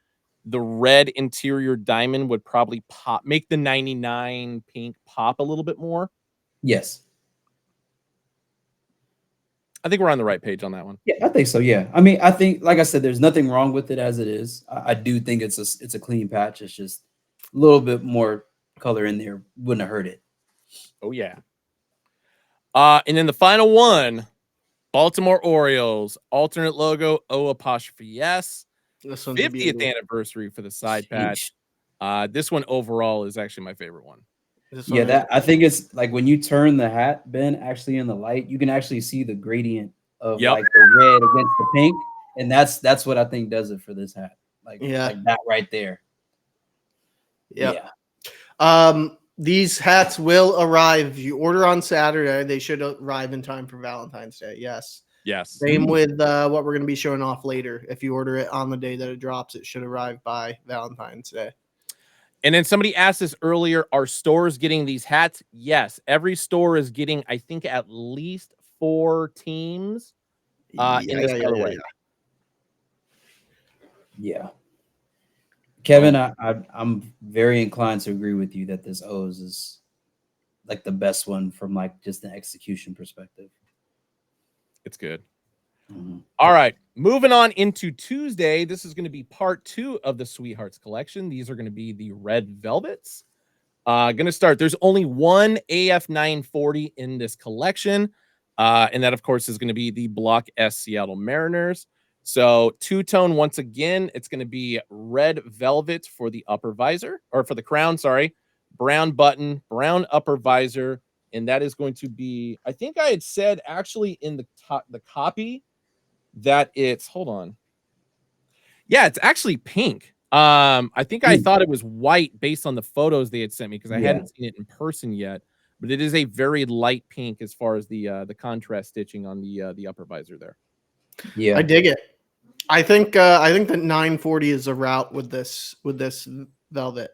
the red interior diamond would probably make the 99 pink pop a little bit more. Yes. I think we're on the right page on that one. Yeah, I think so. Yeah. I mean, I think, like I said, there's nothing wrong with it as it is. I do think it's a clean patch. It's just a little bit more color in there wouldn't have hurt it. Oh, yeah. And then the final one, Baltimore Orioles, alternate logo, O''S. This one's 50th anniversary for the side patch. This one overall is actually my favorite one. I think it's like when you turn the hat, Ben, actually in the light, you can actually see the gradient of like the red against the pink, and that's what I think does it for this hat. Like that right there. Yeah. These hats will arrive. If you order on Saturday, they should arrive in time for Valentine's Day. Yes. Same with what we're going to be showing off later. If you order it on the day that it drops, it should arrive by Valentine's Day. And then somebody asked us earlier, are stores getting these hats? Yes. Every store is getting, I think, at least 4 teams in this colorway. Yeah. Kevin, I'm very inclined to agree with you that this O's is like the best one from like just an execution perspective. It's good. All right, moving on into Tuesday. This is going to be part 2 of the Sweethearts collection. These are going to be the red velvets. Going to start. There's only one AF 940 in this collection, and that of course is going to be the Block S Seattle Mariners. So 2-tone once again. It's going to be red velvet for the upper visor, or for the crown. Sorry, brown button, brown upper visor, and that is going to be. I think I had said actually in the copy that it's, hold on. Yeah, it's actually pink. I think I thought it was white based on the photos they had sent me because I hadn't seen it in person yet. But it is a very light pink as far as the contrast stitching on the upper visor there. Yeah, I dig it. I think that 940 is a route with this velvet.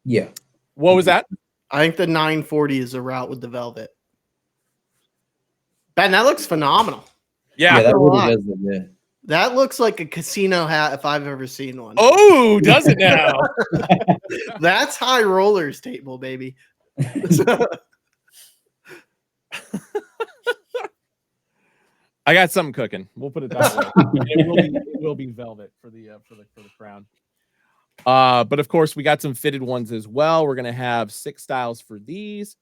Yeah. What was that? I think the 940 is a route with the velvet. Ben, that looks phenomenal. Yeah, that really does look good. That looks like a casino hat if I've ever seen one. Oh, does it now? That's high rollers table, baby. I got something cooking. We'll put it that way. It will be velvet for the crown. But of course, we got some fitted ones as well. We're gonna have 6 styles for these.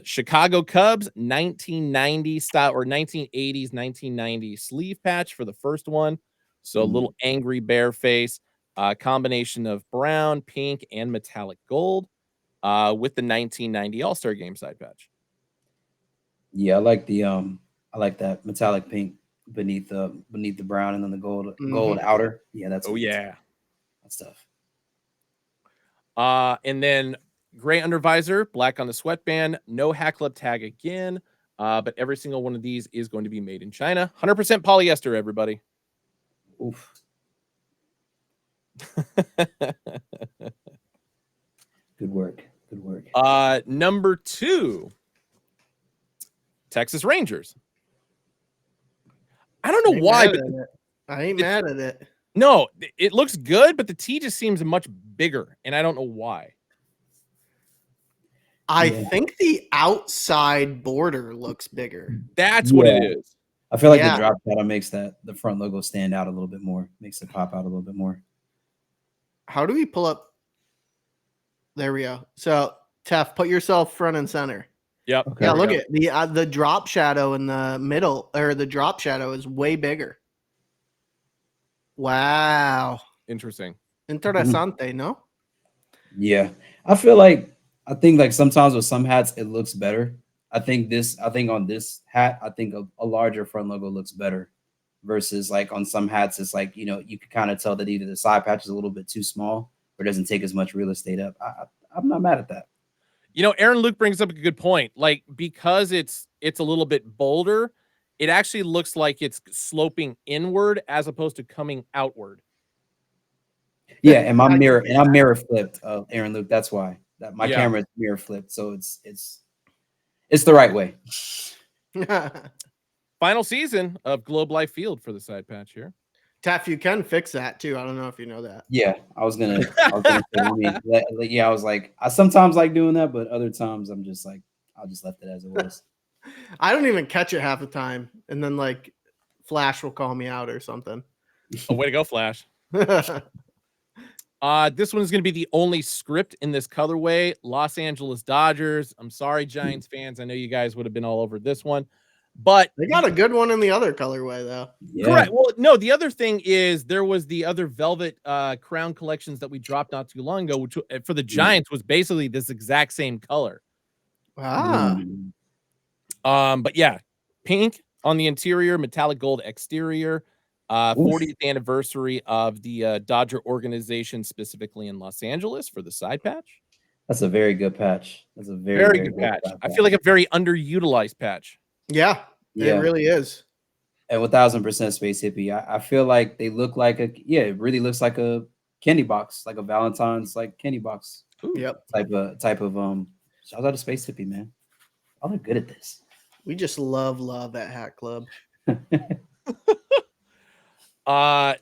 Chicago Cubs 1990 style or 1980s 1990 sleeve patch for the first one. So a little angry bear face, combination of brown, pink, and metallic gold, with the 1990 All-Star Game side patch. Yeah, I like that metallic pink beneath the brown and then the gold outer. Yeah, that's yeah. That stuff. And then gray under visor, black on the sweatband, no Hat Club tag again. But every single one of these is going to be made in China. 100% polyester, everybody. Oof. Good work. Good work. Number 2, Texas Rangers. I don't know why, but I ain't mad at it. No, it looks good, but the T just seems much bigger, and I don't know why. I think the outside border looks bigger. That's what it is. I feel like the drop shadow makes the front logo stand out a little bit more, makes it pop out a little bit more. How do we pull up? There we go. So, Tef, put yourself front and center. Yep. Okay. Yeah, look at the drop shadow in the middle, or the drop shadow is way bigger. Wow. Interesting. Interesante, no? Yeah. I think like sometimes with some hats it looks better. I think on this hat, I think a larger front logo looks better versus like on some hats, it's like, you can kind of tell that either the side patch is a little bit too small or doesn't take as much real estate up. I'm not mad at that. Aaron Luke brings up a good point. Like, because it's a little bit bolder, it actually looks like it's sloping inward as opposed to coming outward. Yeah, and I'm mirror flipped, Aaron Luke. That's why my camera is mirror flipped, so it's the right way. Final season of Globe Life Field for the side patch here. Taff, you can fix that too. I don't know if you know that. Yeah, I was gonna say, I was like, I sometimes like doing that, but other times I'm just like, I'll just left it as it was. I don't even catch it half the time, and then like Flash will call me out or something. Oh, way to go, Flash. This one is going to be the only script in this colorway. Los Angeles Dodgers. I'm sorry, Giants fans. I know you guys would have been all over this one, but they got a good one in the other colorway, though. Yeah. Correct. Well, no, the other thing is there was the other velvet crown collections that we dropped not too long ago, which for the Giants was basically this exact same color. Ah. But yeah, pink on the interior, metallic gold exterior. 40th anniversary of the Dodger organization, specifically in Los Angeles, for the side patch. That's a very good patch. That's a very good patch. I feel like a very underutilized patch. Yeah, it really is. And 1000% Space Hippie. I feel like they look like it really looks like a candy box, like a Valentine's like candy box. Ooh. Yep. Type of shout out to Space Hippie, man. Y'all are good at this. We just love that hat club.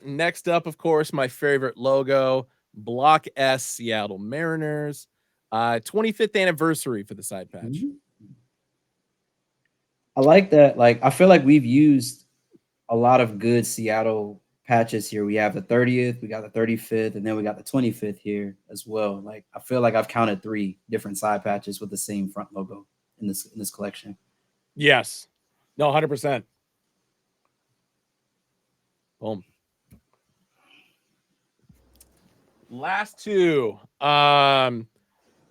Next up, of course, my favorite logo, Block S Seattle Mariners. 25th anniversary for the side patch. I like that. Like, I feel like we've used a lot of good Seattle patches here. We have the 30th, we got the 35th, and then we got the 25th here as well. Like, I feel like I've counted 3 different side patches with the same front logo in this collection. Yes. No, 100%. Boom. Last 2.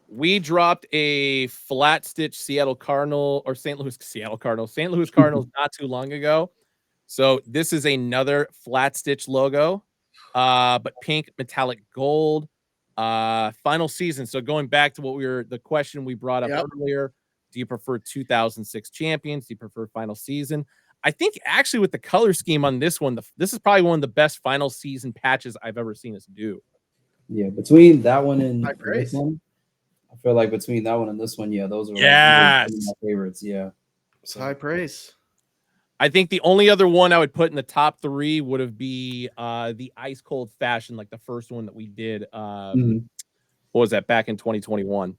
We dropped a flat stitch Seattle Cardinal or St. Louis Cardinals not too long ago. So this is another flat stitch logo, but pink metallic gold. Final season. So going back to the question we brought up earlier, do you prefer 2006 champions? Do you prefer final season? I think actually with the color scheme on this one, this is probably one of the best final season patches I've ever seen us do. Yeah, between that one and this one, I feel like between that one and this one, those are like my favorites. Yeah, so high praise. I think the only other one I would put in the top 3 would have be the ice cold fashion, like the first one that we did. What was that, back in 2021?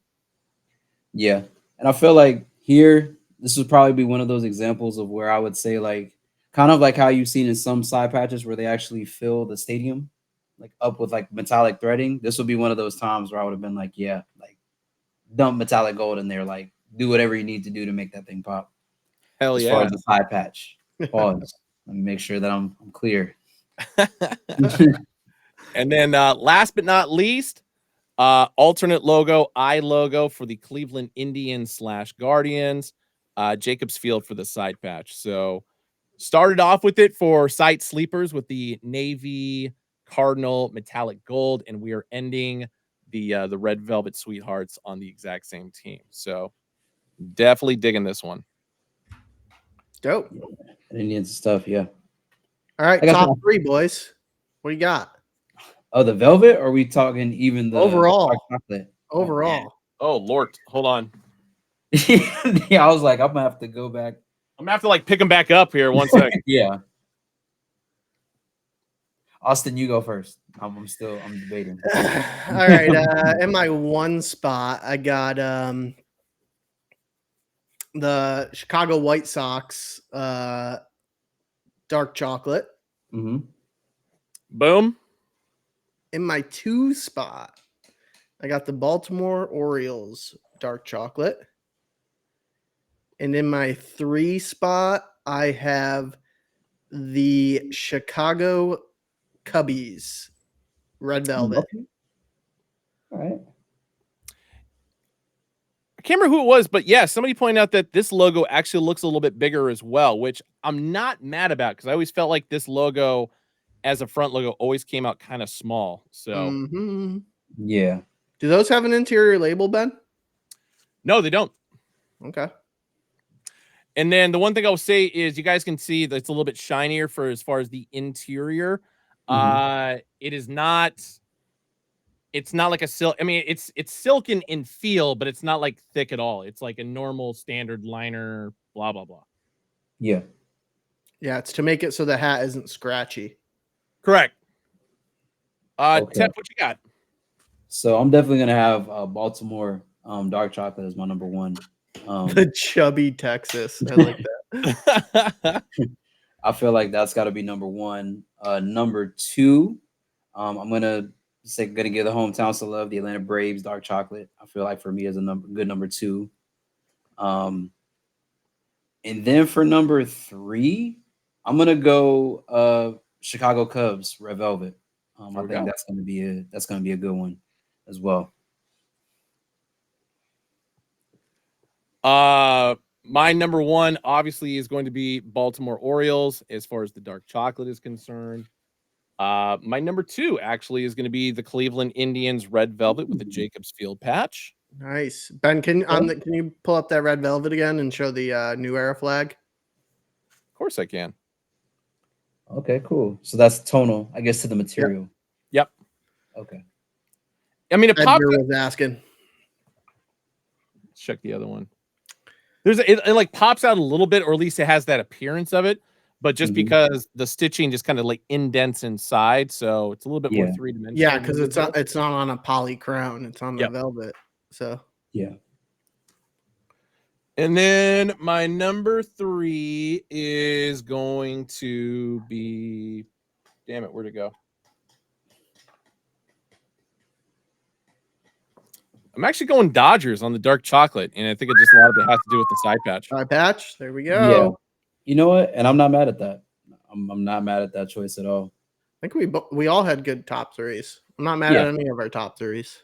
Yeah, and I feel like here this would probably be one of those examples of where I would say like kind of like how you've seen in some side patches where they actually fill the stadium like up with like metallic threading. This would be one of those times where I would have been like, yeah, like dump metallic gold in there, like do whatever you need to do to make that thing pop. Hell As far yeah. as the side patch. Pause. Let me make sure that I'm clear. And then last but not least, alternate logo, eye logo for the Cleveland Indians / Guardians, Jacobs Field for the side patch. So started off with it for site sleepers with the navy cardinal metallic gold, and we are ending the red velvet sweethearts on the exact same team. So definitely digging this one. Dope. Indians stuff, yeah. All right, I got top some- 3, boys. What do you got? Oh, the velvet? Or are we talking even the Overall. dark chocolate? Overall. Oh Lord, hold on. Yeah, I was like, I'm gonna have to go back. I'm gonna have to like pick them back up here. 1 second. Yeah. Austin, you go first. I'm debating. All right. In my one spot, I got the Chicago White Sox dark chocolate. Mm-hmm. Boom. In my 2 spot, I got the Baltimore Orioles dark chocolate. And in my 3 spot, I have the Chicago Cubbies red velvet. Okay. All right. I can't remember who it was, but yeah, somebody pointed out that this logo actually looks a little bit bigger as well, which I'm not mad about because I always felt like this logo as a front logo always came out kind of small. So Yeah. Do those have an interior label, Ben? no, they don't. Okay. And then the one thing I'll say is you guys can see that it's a little bit shinier for as far as the interior. It is not. It's not like a silk. I mean, it's silken in feel, but it's not like thick at all. It's like a normal standard liner. Blah blah blah. Yeah. Yeah, it's to make it so the hat isn't scratchy. Correct. Okay. Tep, what you got? So I'm definitely gonna have Baltimore dark chocolate as my number 1. The chubby Texas. I like that. I feel like that's got to be number 1. Number 2, I'm gonna give the hometown some love. The Atlanta Braves dark chocolate. I feel like for me is a good number 2. And then for number 3, I'm gonna go Chicago Cubs red velvet. I think that's gonna be a good one as well. My number 1 obviously is going to be Baltimore Orioles as far as the dark chocolate is concerned. My number 2 actually is going to be the Cleveland Indians red velvet with the Jacobs Field patch. Nice. Ben, can you pull up that red velvet again and show the New Era flag? Of course I can. Okay, cool. So that's tonal, I guess, to the material. Yep. Okay. I mean, it popped. Edgar was asking. Let's check the other one. It like pops out a little bit, or at least it has that appearance of it. But just because the stitching just kind of like indents inside, so it's a little bit more 3-dimensional. Yeah, because it's not on a poly crown; it's on the velvet. So yeah. And then my number 3 is going to be, damn it, where'd it go? I'm actually going Dodgers on the dark chocolate, and I think it just a lot of it has to do with the side patch. Side patch, there we go. Yeah. You know what? And I'm not mad at that. I'm not mad at that choice at all. I think we all had good top 3s. I'm not mad at any of our top 3s.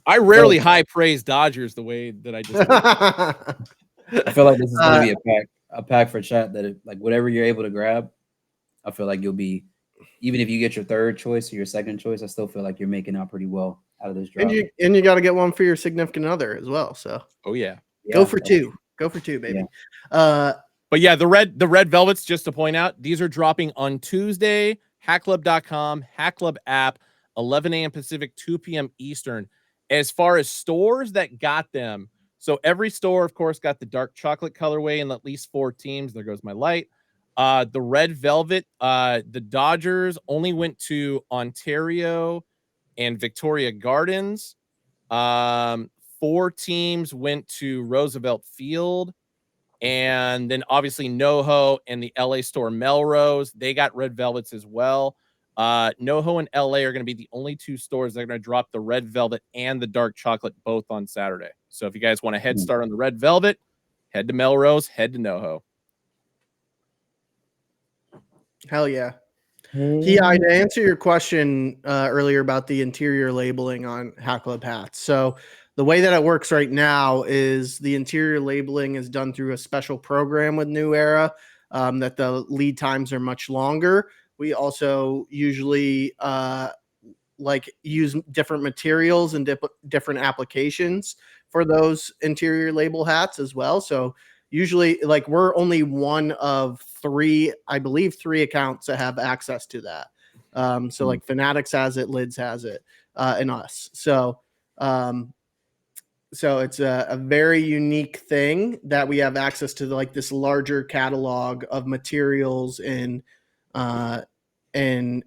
I rarely high praise Dodgers the way that I just. I feel like this is going to be a pack for chat that like whatever you're able to grab, I feel like you'll be, even if you get your 3rd choice or your 2nd choice, I still feel like you're making out pretty well out of this drop. And you got to get one for your significant other as well. So go for 2. Go for 2, baby. Yeah. But yeah, the red velvets, just to point out, these are dropping on Tuesday, hackclub.com, Hackclub app, 11 a.m. Pacific, 2 p.m. Eastern. As far as stores that got them, so every store, of course, got the dark chocolate colorway in at least 4 teams. There goes my light. The red velvet, the Dodgers only went to Ontario and Victoria Gardens. 4 teams went to Roosevelt Field. And then obviously NoHo and the LA store Melrose, they got red velvets as well. NoHo and LA are going to be the only 2 stores that are going to drop the red velvet and the dark chocolate both on Saturday. So if you guys want a head start on the red velvet, head to Melrose, head to NoHo. Hell yeah. To answer your question earlier about the interior labeling on Hat Club hats. So the way that it works right now is the interior labeling is done through a special program with New Era that the lead times are much longer. We also usually use different materials and different applications for those interior label hats as well. So usually we're only one of 3, I believe 3 accounts that have access to that. So like Fanatics has it, Lids has it, and us. So it's a very unique thing that we have access to this larger catalog of materials and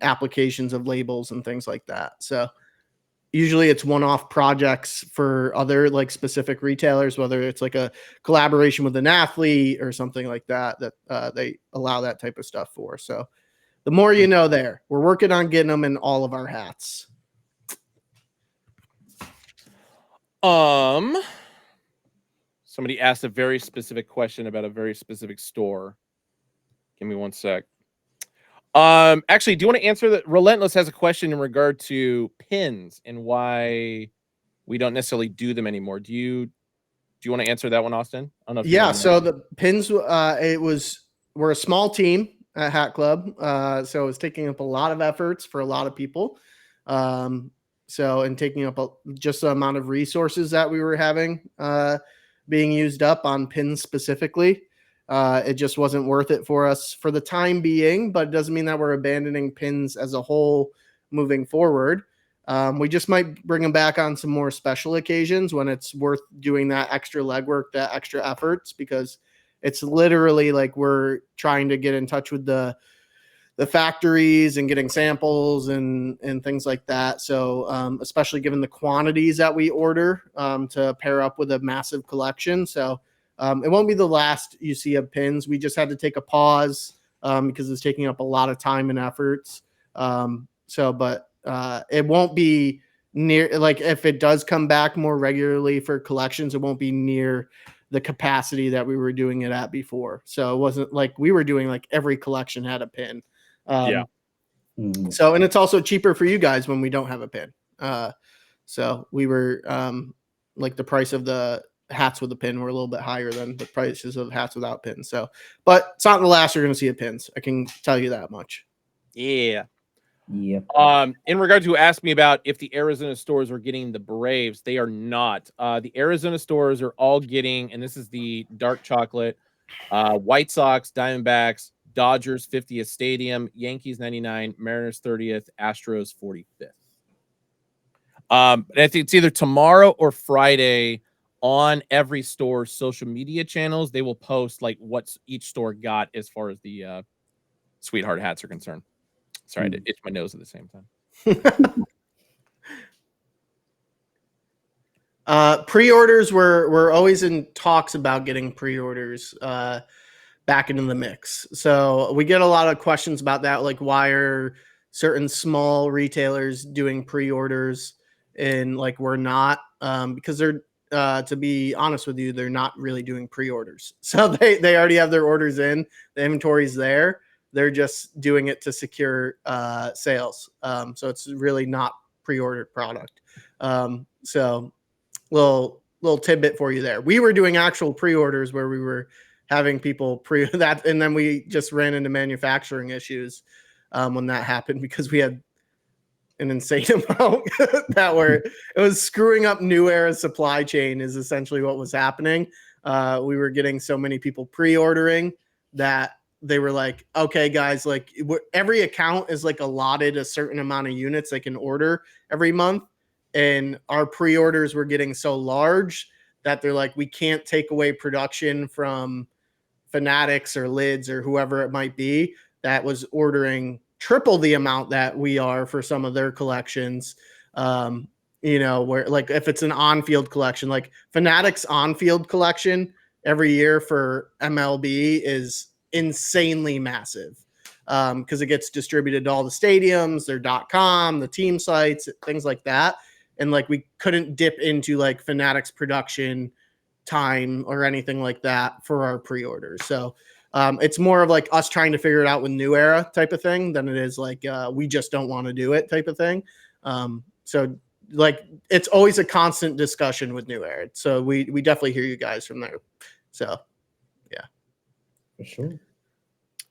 applications of labels and things like that. So usually it's one-off projects for other specific retailers, whether it's like a collaboration with an athlete or something like that, they allow that type of stuff for. So the more you know there, we're working on getting them in all of our hats. Somebody asked a very specific question about a very specific store. Give me one sec. Actually, do you want to answer that? Relentless has a question in regard to pins and why we don't necessarily do them anymore. Do you want to answer that one, Austin? I don't know. Yeah. So the pins, we're a small team at Hat Club. So it's taking up a lot of efforts for a lot of people. And taking up just the amount of resources that we were having being used up on pins specifically. It just wasn't worth it for us for the time being, but it doesn't mean that we're abandoning pins as a whole moving forward. We just might bring them back on some more special occasions when it's worth doing that extra legwork, that extra efforts, because it's literally we're trying to get in touch with the factories and getting samples and things like that. So especially given the quantities that we order to pair up with a massive collection. So it won't be the last you see of pins. We just had to take a pause because it's taking up a lot of time and efforts. But it won't be near, if it does come back more regularly for collections, it won't be near the capacity that we were doing it at before. So it wasn't we were doing every collection had a pin. So, and it's also cheaper for you guys when we don't have a pin. So we were the price of the hats with a pin were a little bit higher than the prices of hats without pins. So, but it's not the last you're going to see a pins. I can tell you that much. Yeah. Yep. In regard to ask me about if the Arizona stores are getting the Braves, they are not. The Arizona stores are all getting, and this is the dark chocolate, White Sox, Diamondbacks, Dodgers 50th Stadium, Yankees 99, Mariners 30th, Astros 45th. I think it's either tomorrow or Friday on every store's social media channels. They will post what each store got as far as the Sweetheart hats are concerned. Sorry, I had to itch my nose at the same time. Pre-orders, we're always in talks about getting pre-orders back into the mix. So we get a lot of questions about that, why are certain small retailers doing pre-orders and we're not, because they're to be honest with you, they're not really doing pre-orders. So they already have their orders in, the inventory's there. They're just doing it to secure sales. So it's really not pre-ordered product. So little tidbit for you there. We were doing actual pre-orders where we were having people pre that, and then we just ran into manufacturing issues when that happened because we had an insane amount it was screwing up New Era supply chain is essentially what was happening. We were getting so many people pre-ordering that they were like, okay, guys, every account is allotted a certain amount of units they can order every month. And our pre-orders were getting so large that they're like, we can't take away production from Fanatics or Lids or whoever it might be that was ordering triple the amount that we are for some of their collections. Where if it's an on-field collection, Fanatics on-field collection every year for MLB is insanely massive because it gets distributed to all the stadiums, their .com, the team sites, things like that. And like we couldn't dip into like Fanatics production time or anything like that for our pre-orders. So it's more of like us trying to figure it out with New Era type of thing than it is like we just don't want to do it type of thing. So like it's always a constant discussion with New Era. So we definitely hear you guys from there. So yeah. For sure.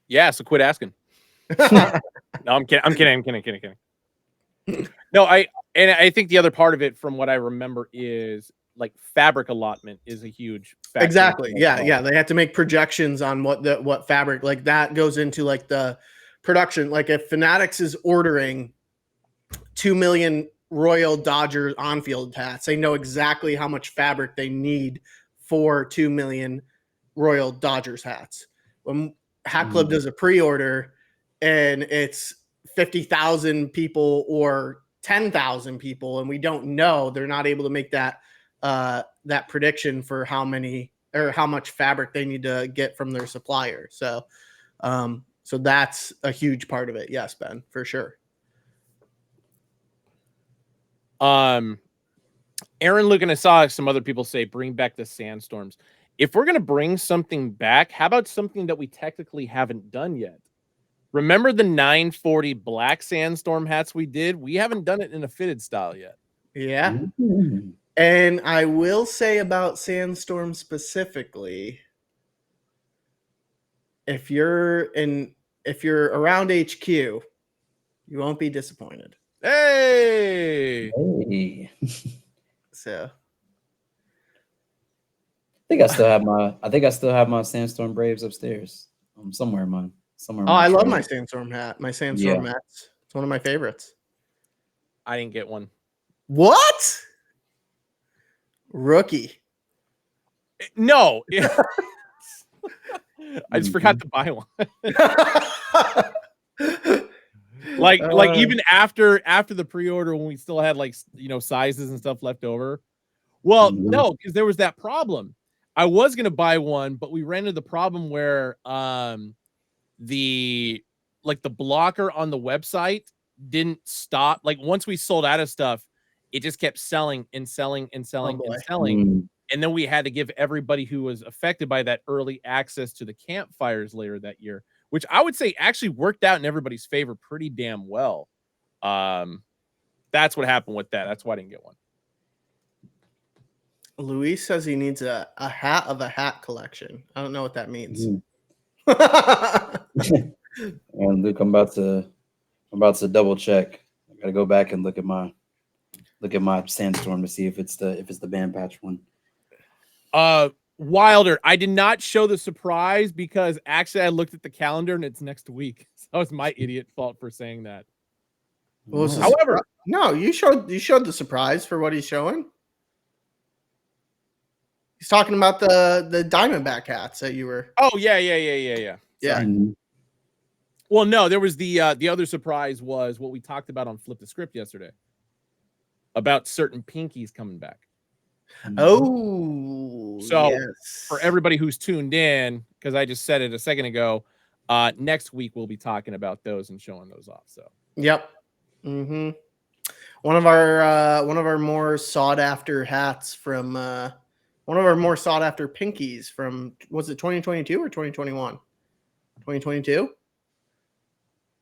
Yeah, so quit asking. No, I'm kidding. No, I think the other part of it from what I remember is like fabric allotment is a huge factor. Exactly. Yeah. They have to make projections on what fabric, like that goes into like the production. Like if Fanatics is ordering 2 million Royal Dodgers on-field hats, they know exactly how much fabric they need for 2 million Royal Dodgers hats. When Hat Club does a pre-order and it's 50,000 people or 10,000 people, and we don't know, they're not able to make that that prediction for how many or how much fabric they need to get from their supplier. So so that's a huge part of it. Yes, Ben, for sure. Aaron looking, I saw some other people say bring back the sandstorms. If we're gonna bring something back, how about something that we technically haven't done yet? Remember the 940 black sandstorm hats we did? We haven't done it in a fitted style yet. Yeah. And I will say about Sandstorm specifically, if you're around HQ, you won't be disappointed. Hey. So I think I still have my Sandstorm Braves upstairs. Somewhere in mine. Oh, I love my Sandstorm hat. My Sandstorm hats. It's one of my favorites. I didn't get one. What? Rookie. No. I just forgot to buy one. like even after the pre-order when we still had like sizes and stuff left over. Well, no, because there was that problem. I was gonna buy one, but we ran into the problem where the blocker on the website didn't stop. Like once we sold out of stuff, it just kept selling and selling and selling and selling. And then we had to give everybody who was affected by that early access to the campfires later that year, which I would say actually worked out in everybody's favor pretty damn well. That's what happened with that. That's why I didn't get one. Luis says he needs a hat of a hat collection. I don't know what that means. And Luke, I'm about to double check. I gotta go back and look at my Sandstorm to see if it's the band patch one. Wilder, I did not show the surprise because actually I looked at the calendar and it's next week. So that was my idiot fault for saying that. However, no, you showed the surprise for what he's showing. He's talking about the Diamondback hats that you were. Oh yeah. Well, no, there was the other surprise was what we talked about on Flip the Script yesterday about certain pinkies coming back. Oh, so yes. For everybody who's tuned in, because I just said it a second ago, next week we'll be talking about those and showing those off. So yep. One of our more sought after hats from one of our more sought after pinkies from, was it 2022 or 2021? 2022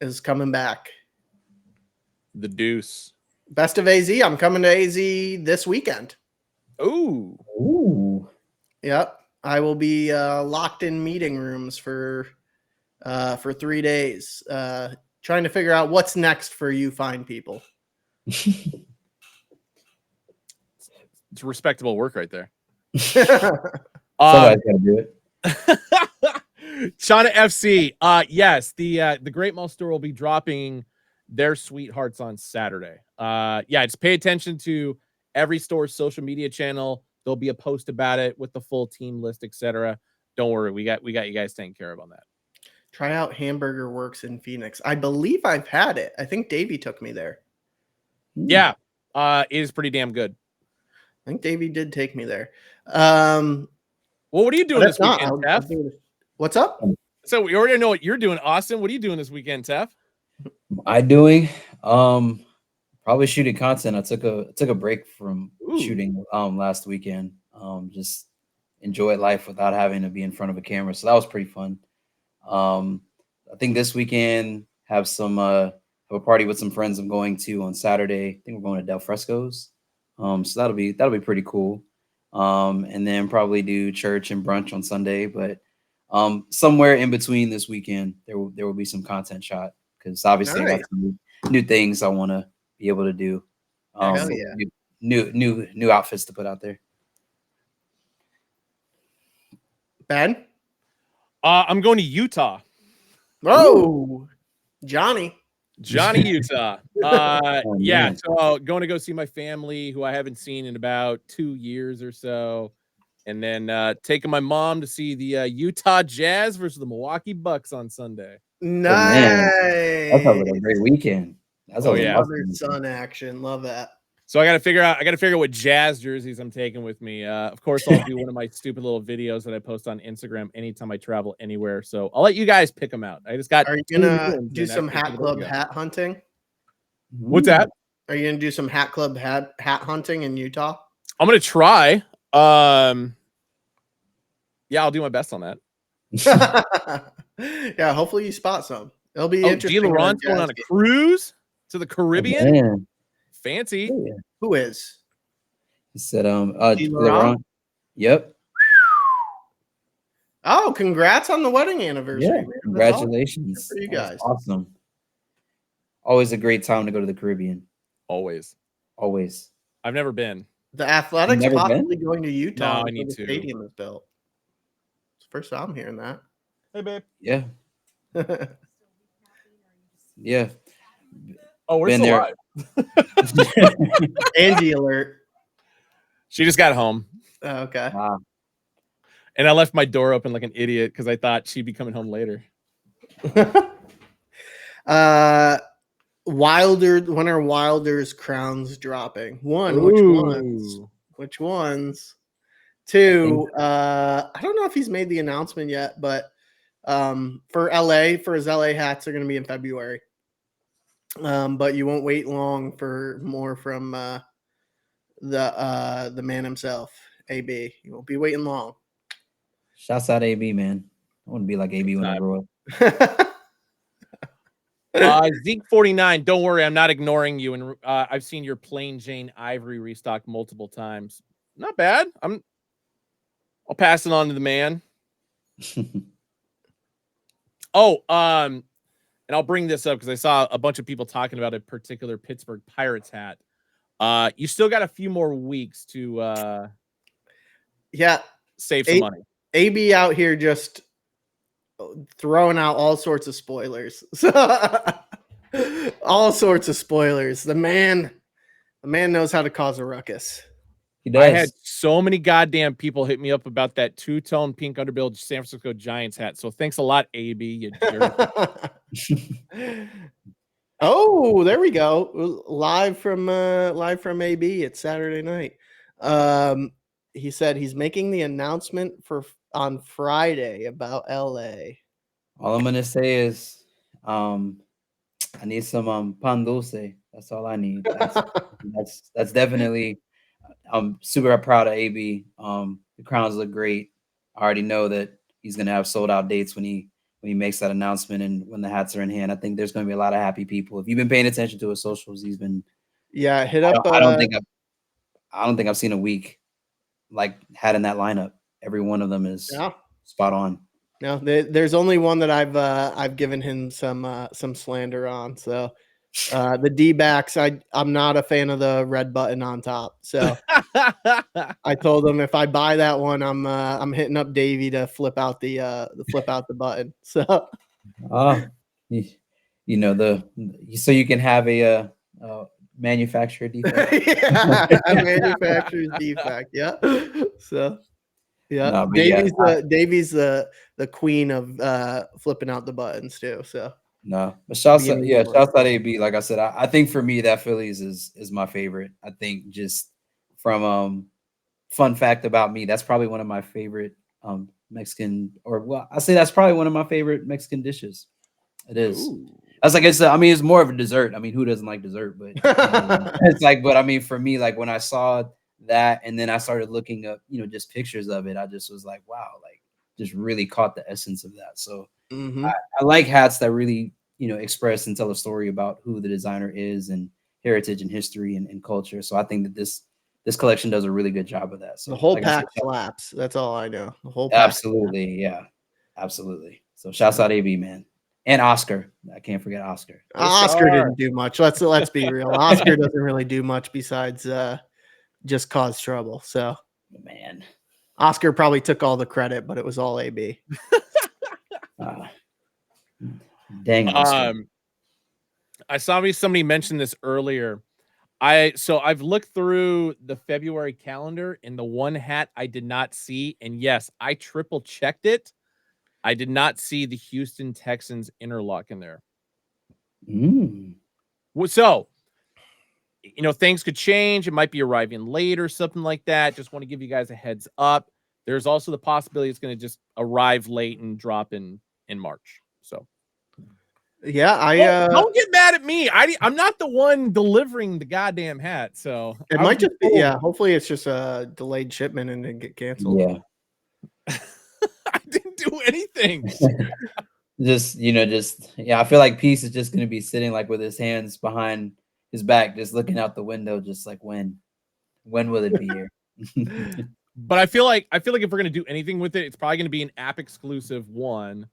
is coming back. The Deuce. Best of AZ. I'm coming to AZ this weekend. Ooh. Yep. I will be locked in meeting rooms for 3 days, trying to figure out what's next for you fine people. It's respectable work right there. Somebody's gotta do it. Shauna FC. Yes, the Great Mall store will be dropping their sweethearts on Saturday. Just pay attention to every store's social media channel. There'll be a post about it with the full team list, etc. Don't worry, we got you guys taken care of on that. Try out Hamburger Works in Phoenix. I believe I've had it. I think Davey took me there. Yeah, it is pretty damn good. I think Davey did take me there. Well, what are you doing this weekend, Tef? What's up? So we already know what you're doing, Austin. What are you doing this weekend, Tef? I doing probably shooting content. I took a break from shooting last weekend. Just enjoyed life without having to be in front of a camera. So that was pretty fun. I think this weekend have a party with some friends I'm going to on Saturday. I think we're going to Del Fresco's. So that'll be pretty cool. And then probably do church and brunch on Sunday. But somewhere in between this weekend, there will be some content shot because obviously I got some new things I want to be able to do. New outfits to put out there. Ben? I'm going to Utah. Oh, Johnny, Utah. Yeah. So going to go see my family who I haven't seen in about 2 years or so. And then taking my mom to see the Utah Jazz versus the Milwaukee Bucks on Sunday. Nice. That's a great weekend. That's Son action. Love that. So I got to figure out what Jazz jerseys I'm taking with me. Of course, I'll do one of my stupid little videos that I post on Instagram anytime I travel anywhere. So I'll let you guys pick them out. I just got. Are you gonna do some hat club hat hunting? What's that? Are you gonna do some hat club hat hunting in Utah? I'm gonna try. Yeah, I'll do my best on that. Yeah, hopefully you spot some. It'll be interesting. Laurent's going on a cruise to the Caribbean. Man. Fancy. Oh, yeah. Who is? He said, Laurent. Yep. Oh, congrats on the wedding anniversary. Yeah, congratulations. For you guys. Awesome. Always a great time to go to the Caribbean. Always. I've never been. The Athletics possibly going to Utah. No, I need the to. Stadium is built. It's the first time I'm hearing that. Hey, babe. Yeah. Yeah. Oh, we're still live. Angie alert. She just got home. Oh, okay. Wow. And I left my door open like an idiot because I thought she'd be coming home later. Wilder, when are Wilder's crowns dropping? One, which ones? Two, I don't know if he's made the announcement yet, but for his LA hats are going to be in February. But you won't wait long for more from the man himself, AB. You won't be waiting long. Shouts out AB, man. I want to be like AB when I grow up. Zeke49, don't worry, I'm not ignoring you. And I've seen your plain Jane Ivory restock multiple times. Not bad. I'll pass it on to the man. And I'll bring this up because I saw a bunch of people talking about a particular Pittsburgh Pirates hat. You still got a few more weeks to save some money. AB out here just throwing out all sorts of spoilers. All sorts of spoilers. The man knows how to cause a ruckus. He does. I had so many goddamn people hit me up about that two-tone pink underbill San Francisco Giants hat. So thanks a lot, AB. You jerk. Oh, there we go. Live from AB. It's Saturday night. He said he's making the announcement on Friday about LA. All I'm gonna say is I need some pan dulce. That's all I need. That's definitely. I'm super proud of AB. The crowns look great. I already know that he's gonna have sold out dates when he makes that announcement and when the hats are in hand. I think there's gonna be a lot of happy people. If you've been paying attention to his socials, he's been hit up. I don't think I've seen a week like hat in that lineup. Every one of them is spot on. No, there's only one that I've given him some slander on. So the D-backs, I'm not a fan of the red button on top. So I told him if I buy that one, I'm hitting up Davey to flip out the button. So so you can have a manufacturer defect. Manufacturer's defect. Yeah. So yeah, Davey's the queen of flipping out the buttons too. So no, but shouts out AB. Like I said, I think for me that Phillies is my favorite. I think just from fun fact about me, that's probably one of my favorite Mexican, or well, I say that's probably one of my favorite Mexican dishes. It is. Ooh. I was like, I mean, it's more of a dessert. I mean, who doesn't like dessert? But it's like, but I mean, for me, like when I saw that, and then I started looking up, just pictures of it, I just was like, wow, like just really caught the essence of that. So I like hats that really, express and tell a story about who the designer is and heritage and history and culture. So I think that this collection does a really good job of that. So The whole like I said, pack slaps. That's all I know. The whole pack. absolutely, yeah, absolutely. So shouts out AB, man. And Oscar. I can't forget Oscar. Oscar didn't do much. Let's be real. Oscar doesn't really do much besides just cause trouble. So man, Oscar probably took all the credit, but it was all AB. Dang. Oscar. I saw somebody mentioned this earlier. I've looked through the February calendar, and the one hat I did not see, and yes, I triple checked it. I did not see the Houston Texans interlock in there. So, things could change. It might be arriving late or something like that. Just want to give you guys a heads up. There's also the possibility it's going to just arrive late and drop in March. So, yeah, don't get mad at me. I'm not the one delivering the goddamn hat. So it might just be, hopefully it's just a delayed shipment and then get canceled. Yeah. I didn't do anything. I feel like Peace is just going to be sitting like with his hands behind his back, just looking out the window, just like when will it be here? But I feel like if we're going to do anything with it, it's probably going to be an app exclusive, one.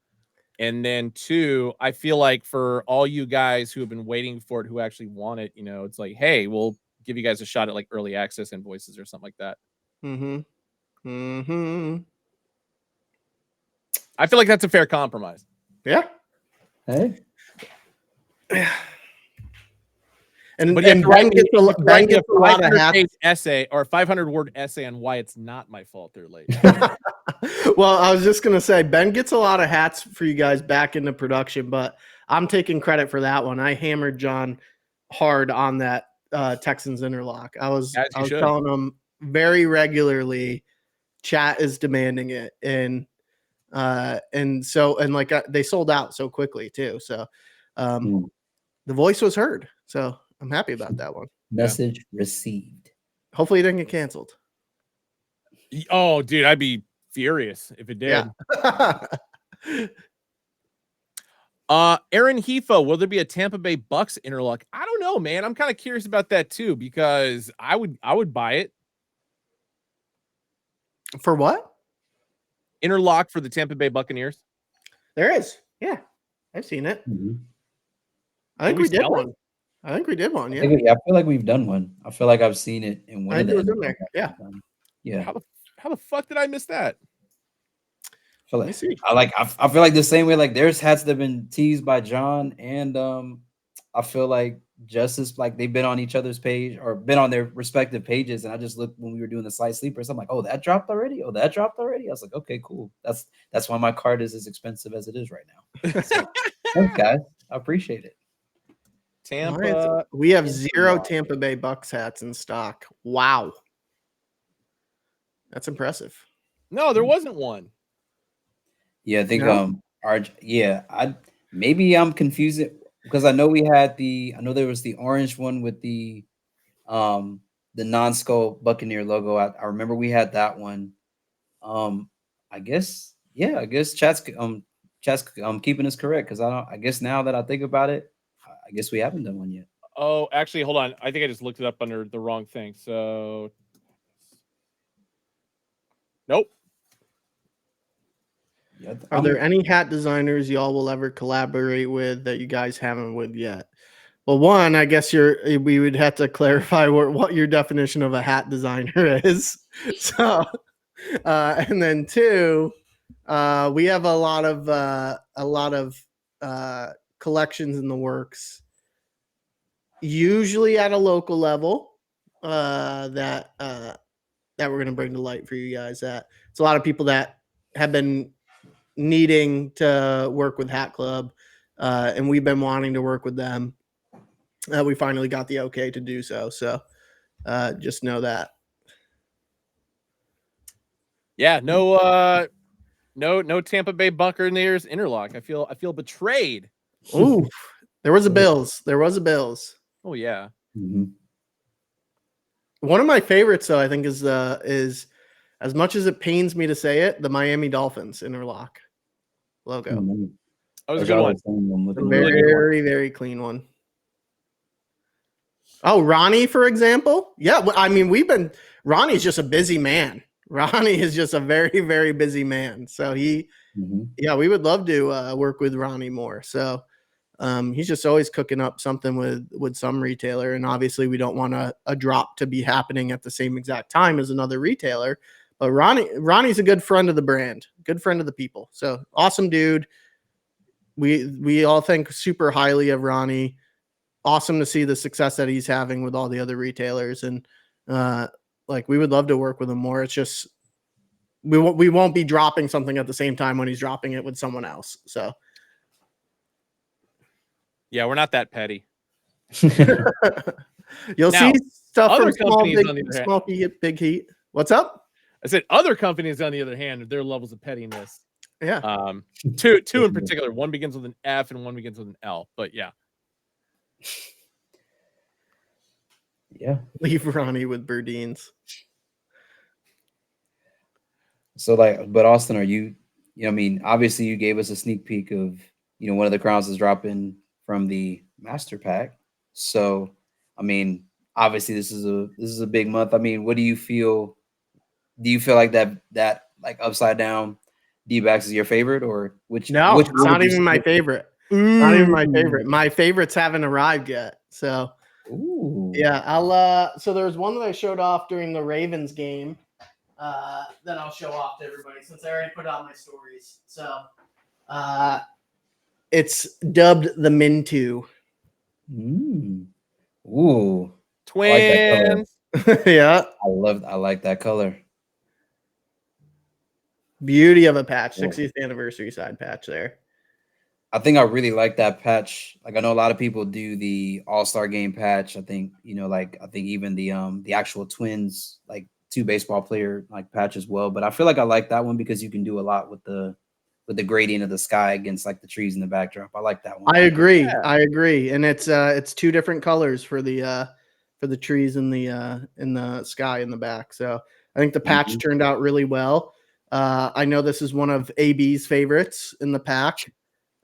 And then two, I feel like for all you guys who have been waiting for it, who actually want it, it's like, hey, we'll give you guys a shot at like early access invoices or something like that. I feel like that's a fair compromise. Yeah. Hey. And Ben gets a lot of hats. Essay or 500-word essay on why it's not my fault they're late. Well, I was just gonna say Ben gets a lot of hats for you guys back into production, but I'm taking credit for that one. I hammered John hard on that Texans interlock. I was telling him very regularly, chat is demanding it, and they sold out so quickly too. So the voice was heard. So I'm happy about that one. Message received. Hopefully it didn't get canceled. Oh, dude, I'd be furious if it did. Yeah. Aaron Hefo, will there be a Tampa Bay Bucks interlock? I don't know, man. I'm kind of curious about that too, because I would buy it. For what? Interlock for the Tampa Bay Buccaneers. There is. Yeah. I've seen it. I think we did one. Yeah. I feel like we've done one. I feel like I've seen it in one of the. It was in there. Yeah. Yeah. How the fuck did I miss that? I feel like the same way, like there's hats that have been teased by John, and I feel like Justice, like they've been on each other's page or been on their respective pages, and I just looked when we were doing the Slight Sleepers. I'm like, oh, that dropped already. I was like, okay, cool. That's why my card is as expensive as it is right now. So, thanks, guys. I appreciate it. Tampa. We have 0 Tampa Bay Bucks hats in stock. Wow. That's impressive. No, there wasn't one. Yeah, I think maybe I'm confused because I know there was the orange one with the non-skull Buccaneer logo. I remember we had that one. I guess chat's keeping us correct, because I guess now that I think about it, I guess we haven't done one yet. Oh, actually, hold on. I think I just looked it up under the wrong thing. So nope. Yeah, are there any hat designers y'all will ever collaborate with that you guys haven't with yet? Well, one, I guess we would have to clarify what your definition of a hat designer is. So, and then two, we have a lot of collections in the works, usually at a local level, that we're going to bring to light for you guys. That it's a lot of people that have been needing to work with Hat Club, and we've been wanting to work with them. We finally got the okay to do so. So just know that. Yeah, no, No Tampa Bay Buccaneers interlock. I feel betrayed. Ooh, there was a Bills. There was a Bills. Oh yeah. Mhm. One of my favorites, though, I think is as much as it pains me to say it, the Miami Dolphins interlock logo. Mhm. That was a As good y'all one. are saying, I'm A looking really at good it. one. very, very clean one. Oh, Ronnie, for example. Yeah, I mean, Ronnie's just a busy man. Ronnie is just a very, very busy man. So Mhm. yeah, we would love to work with Ronnie more. So he's just always cooking up something with some retailer, and obviously we don't want a drop to be happening at the same exact time as another retailer. But Ronnie's a good friend of the brand, good friend of the people. So awesome dude. We all think super highly of Ronnie. Awesome to see the success that he's having with all the other retailers, and like we would love to work with him more. It's just we won't be dropping something at the same time when he's dropping it with someone else. So Yeah, we're not that petty. you'll Now, see stuff other from small companies, on the other hand, big heat. What's up? I said other companies, on the other hand, their levels of pettiness. Yeah, Two in particular. One begins with an F and one begins with an L. But yeah. Yeah. leave Ronnie with Burdines. So like, but Austin, are you know, I mean, obviously you gave us a sneak peek of, you know, one of the crowns is dropping from the master pack. So, I mean, obviously this is a big month. I mean, what do you feel? Do you feel like that like upside down D-backs is your favorite, or No, which it's one not would you even my say? favorite. It's not even my favorite. My favorites haven't arrived yet. So Ooh. yeah, so there's one that I showed off during the Ravens game. That I'll show off to everybody since I already put out my stories. So it's dubbed the Mintu. Mm. Ooh. I like that color. Twins. Yeah. I like that color. Beauty of a patch. Cool. 60th anniversary side patch there. I think I really like that patch. Like I know a lot of people do the All-Star game patch. I think, you know, like I think even the actual Twins, like two baseball player like patch as well. But I feel like I like that one because you can do a lot with the gradient of the sky against like the trees in the backdrop. I like that one. I agree. Yeah. I agree. And it's two different colors for the trees in the sky in the back. So I think the patch turned out really well. I know this is one of AB's favorites in the pack.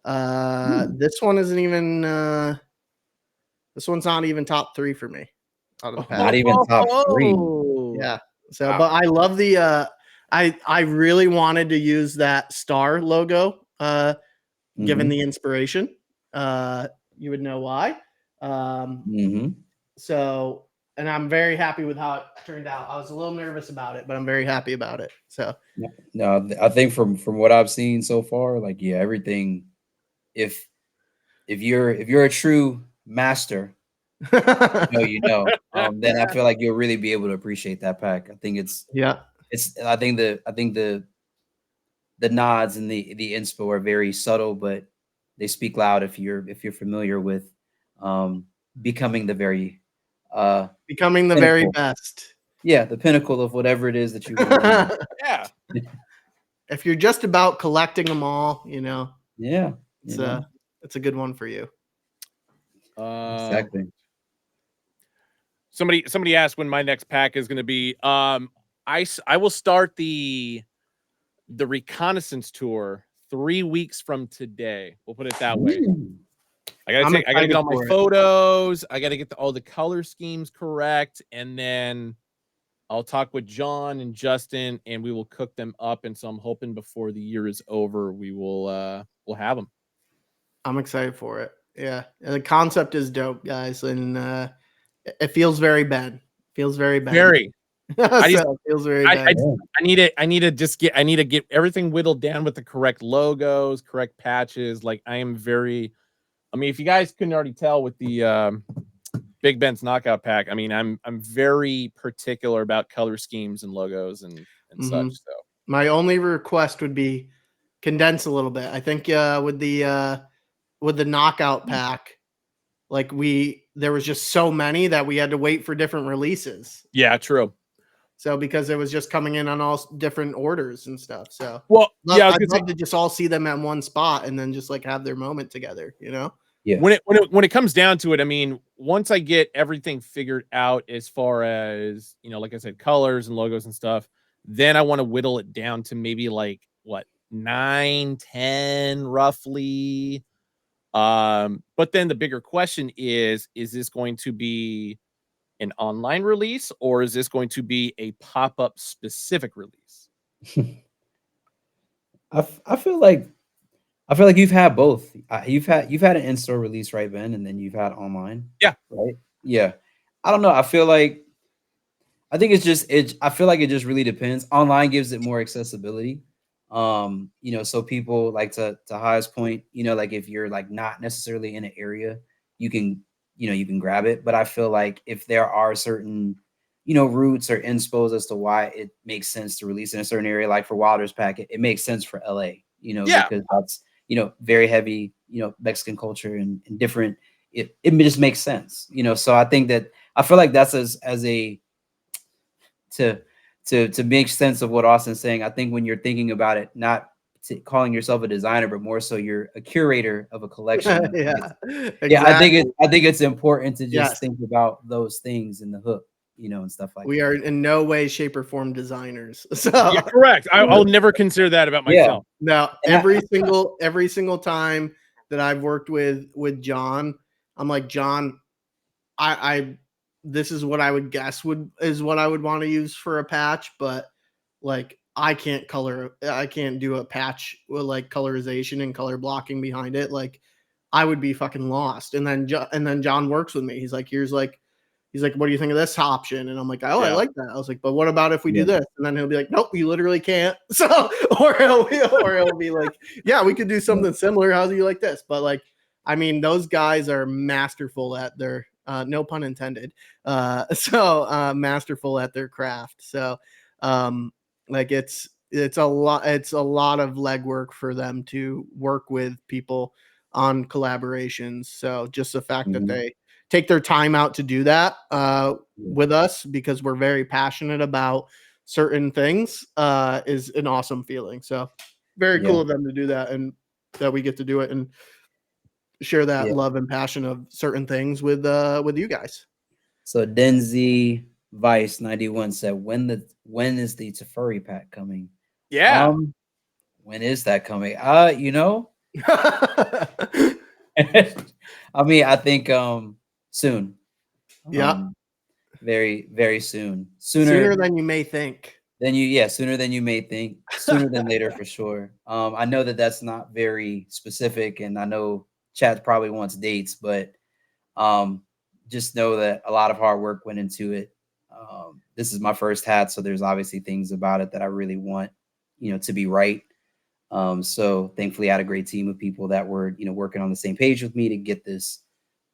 This one isn't even this one's not even top 3 for me out of the pack. Not even top 3. Yeah. So Wow. but I love the I really wanted to use that star logo given the inspiration. You would know why. So and I'm very happy with how it turned out. I was a little nervous about it, but I'm very happy about it. So No, I think from what I've seen so far, like yeah, everything. If you're a true master, you know, then I feel like you'll really be able to appreciate that pack. I think yeah. I think the nods and the inspo are very subtle, but they speak loud if you're familiar with becoming the very Becoming the very pinnacle. best. Yeah, the pinnacle of whatever it is that you want to Yeah. If you're just about collecting them all, you know, do. Yeah. it's a good one for you. Exactly. Somebody asked when my next pack is going to be. I will start the reconnaissance tour 3 weeks from today. We'll put it that way. Ooh. I gotta get all my photos. I gotta get all the color schemes correct, and then I'll talk with John and Justin, and we will cook them up. And so I'm hoping before the year is over, we'll have them. I'm excited for it. Yeah, and the concept is dope, guys, and it feels very bad. Feels very bad. Very. It feels very bad. I need to get everything whittled down with the correct logos, correct patches. Like I am very. I mean, if you guys couldn't already tell with the Big Ben's knockout pack, I mean, I'm very particular about color schemes and logos and such. So my only request would be condense a little bit. I think with the knockout pack, like there was just so many that we had to wait for different releases. yeah, true. So because it was just coming in on all different orders and stuff. So Well, yeah, I'd love to just all see them at one spot and then just like have their moment together, you know? Yeah. When it comes down to it, I mean, once I get everything figured out as far as, you know, like I said, colors and logos and stuff, then I want to whittle it down to maybe like what, 9, 10 roughly. But then the bigger question is this going to be an online release or is this going to be a pop-up specific release? I feel like you've had both. You've had an in-store release, right, Ben? And then you've had online. Yeah. Right? Yeah. I don't know. I feel like I feel like it just really depends. Online gives it more accessibility. You know, so people like to highest point, you know, like if you're like not necessarily in an area, you can, you know, you can grab it. But I feel like if there are certain, you know, routes or inspos as to why it makes sense to release in a certain area, like for Wilder's packet, it makes sense for LA, you know, Yeah. because that's, you know, very heavy, you know, Mexican culture and different, it just makes sense, you know. So I think that I feel like that's as a to make sense of what Austin's saying. I think when you're thinking about it, not calling yourself a designer, but more so you're a curator of a collection. Yeah, exactly. Yeah, I think it's important to just Yes. think about those things in the hook, you know, and stuff like We that. are in no way, shape, or form designers. So Yeah, correct. I'll never consider that about myself. no, every single time that I've worked with John, I'm like, John, I this is what I would guess is what I would want to use for a patch, but like I can't do a patch with like colorization and color blocking behind it. Like I would be fucking lost. And then John works with me. He's like, what do you think of this option? And I'm like, oh, I like that. I was like, but what about if we do this? And then he'll be like, nope, you literally can't. So, or he'll be like, yeah, we could do something similar. How do you like this? But like, I mean, those guys are masterful at their, no pun intended. Masterful at their craft. So, like it's a lot of legwork for them to work with people on collaborations. So just the fact that they take their time out to do that with us because we're very passionate about certain things is an awesome feeling. So very cool of them to do that and that we get to do it and share that love and passion of certain things with you guys. So Denzi Vice 91 said, when is the Teferi pack coming? Yeah. When is that coming? You know, I mean, I think soon. Yeah. Very, very soon. Sooner than you may think. Sooner than you may think. Sooner than later for sure. I know that that's not very specific, and I know chat probably wants dates, but just know that a lot of hard work went into it. This is my first hat, so there's obviously things about it that I really want, you know, to be right. So thankfully I had a great team of people that were, you know, working on the same page with me to get this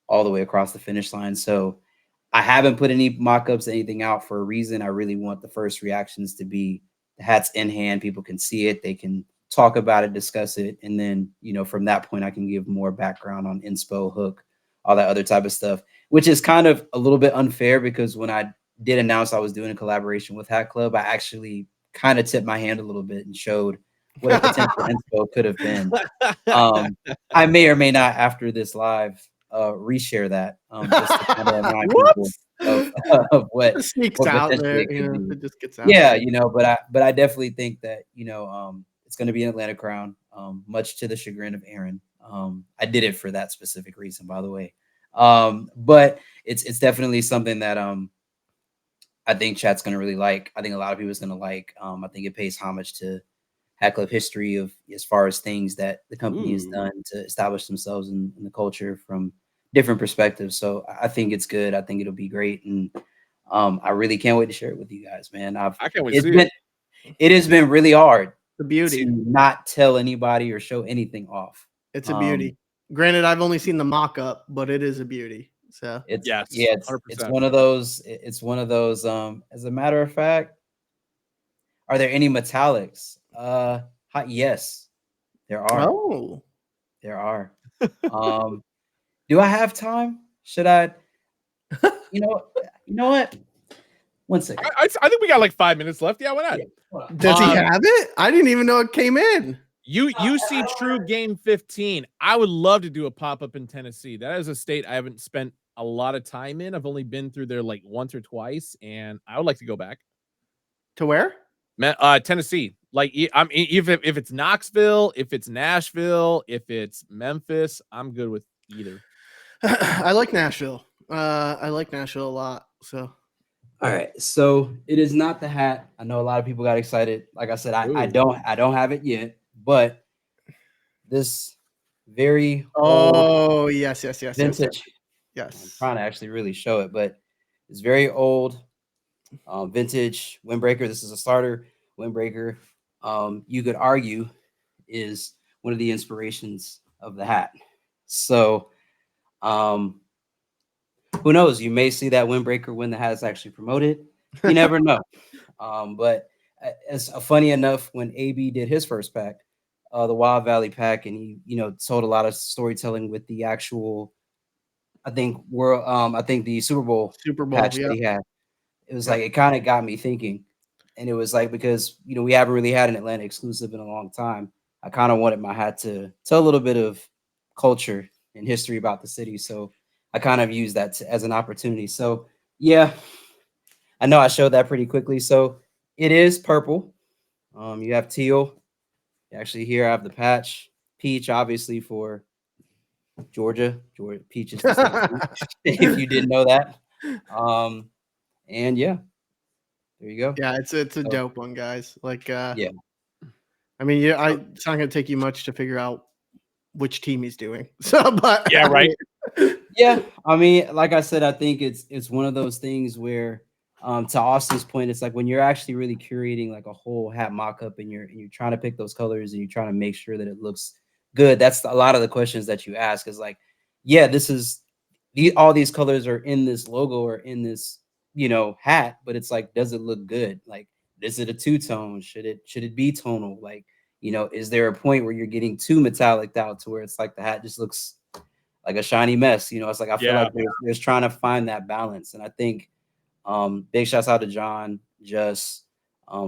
all the way across the finish line. So I haven't put any mock-ups, anything out for a reason. I really want the first reactions to be the hats in hand. People can see it. They can talk about it, discuss it. And then, you know, from that point, I can give more background on inspo, hook, all that other type of stuff, which is kind of a little bit unfair because when I did announce I was doing a collaboration with Hat Club, I actually kind of tipped my hand a little bit and showed what a potential inspo could have been. I may or may not, after this live, reshare that just to kind of remind people of what sneaks out there, you know, it just gets out. Yeah, you know, but I definitely think that, you know, it's going to be an Atlanta Crown, much to the chagrin of Aaron. I did it for that specific reason, by the way. But it's definitely something that I think chat's going to really like. I think a lot of people is going to like. I think it pays homage to Hat Club history of as far as things that the company has done to establish themselves in the culture from different perspectives. So I think it's good. I think it'll be great. And I really can't wait to share it with you guys, man. I can't wait to see it. It has been really hard the beauty to not tell anybody or show anything off. It's a beauty. Granted, I've only seen the mock-up, but it is a beauty. So it's 100%. it's one of those. It's one of those. As a matter of fact, are there any metallics? Yes, there are. Oh, there are. Do I have time? Should I? You know what? 1 second. I think we got like 5 minutes left. Yeah, why not? Yeah. Does he have it? I didn't even know it came in. UC True Game 15. I would love to do a pop-up in Tennessee. That is a state I haven't spent a lot of time in. I've only been through there like once or twice, and I would like to go back. To where? Tennessee. Like, I mean, if it's Knoxville, if it's Nashville, if it's Memphis, I'm good with either. I like Nashville. I like Nashville a lot. So, all right. So it is not the hat. I know a lot of people got excited. Like I said, I don't have it yet, but this very old yes, vintage. Yes. I'm trying to actually really show it, but it's very old, vintage windbreaker. This is a starter windbreaker. You could argue is one of the inspirations of the hat. So, who knows? You may see that windbreaker when the hat is actually promoted. You never know. But it's funny enough, when AB did his first pack, the Wild Valley pack, and he, told a lot of storytelling with the actual, I think the Super Bowl patch that he had. It was like, it kind of got me thinking. And it was like, because, we haven't really had an Atlanta exclusive in a long time. I kind of wanted my hat to tell a little bit of culture and history about the city. So I kind of used that as an opportunity. So yeah, I know I showed that pretty quickly. So it is purple. You have teal. Actually, here I have the patch. Peach, obviously, for Georgia. Peach is the state if you didn't know that. And yeah, there you go. Yeah, it's a dope one, guys. Like, yeah. I mean, it's not going to take you much to figure out which team he's doing. So, but yeah, right. Yeah, I mean, like I said, I think it's one of those things where, to Austin's point, it's like when you're actually really curating like a whole hat mock-up, and you're trying to pick those colors, and you're trying to make sure that it looks good. That's a lot of the questions that you ask, is like, yeah, all these colors are in this logo or in this, hat, but it's like, does it look good? Like, is it a two-tone? Should it be tonal? Like, is there a point where you're getting too metallic out to where it's like the hat just looks like a shiny mess? It's like, I feel like there's trying to find that balance. And I think big shouts out to John, Just,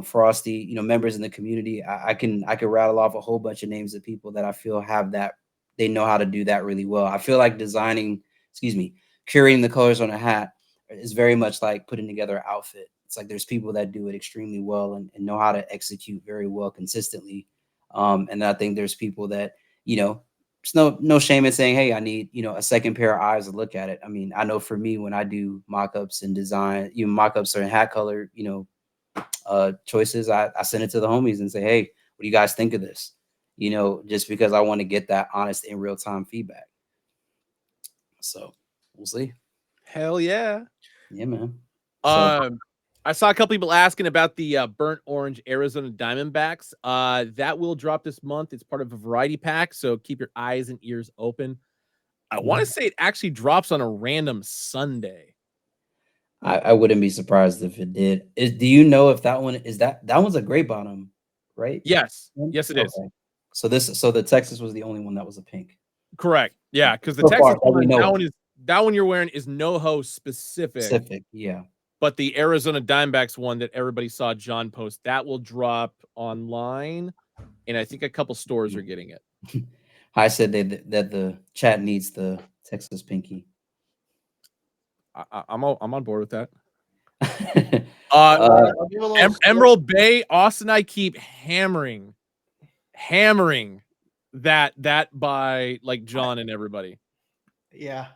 Frosty, members in the community. I could rattle off a whole bunch of names of people that I feel have that, they know how to do that really well. I feel like curating the colors on a hat is very much like putting together an outfit. It's like there's people that do it extremely well and know how to execute very well consistently. And I think there's people that, there's no shame in saying, hey, I need, a second pair of eyes to look at it. I mean, I know for me, when I do mock-ups and design, mock-ups or hat color, choices, I send it to the homies and say, hey, what do you guys think of this? Just because I want to get that honest in real time feedback. So we'll see. Hell yeah. Yeah, man. I saw a couple people asking about the burnt orange Arizona Diamondbacks. That will drop this month. It's part of a variety pack, so keep your eyes and ears open. I want to say it actually drops on a random Sunday. I wouldn't be surprised if it did. Do you know if that one is that one's a gray bottom, right? Yes. Yes, it is. So the Texas was the only one that was a pink. Correct. Yeah, because the Texas one, that one you're wearing is NoHo specific. Yeah. But the Arizona Diamondbacks one that everybody saw John post, that will drop online, and I think a couple stores are getting it. I said that the chat needs the Texas pinky. I'm on board with that. Emerald Bay, Austin, I keep hammering that by like John and everybody. Yeah.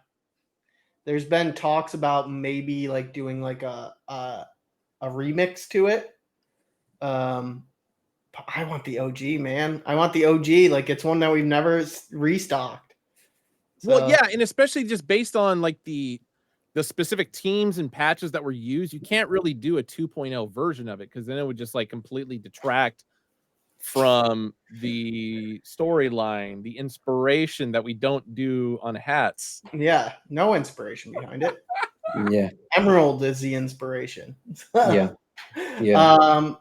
There's been talks about maybe like doing like a remix to it. I want the OG, man. I want the OG. Like, it's one that we've never restocked. So, well, yeah, and especially just based on like the specific teams and patches that were used, you can't really do a 2.0 version of it, because then it would just like completely detract from the storyline, the inspiration that we don't do on hats. Yeah, no inspiration behind it. Yeah, Emerald is the inspiration. yeah. There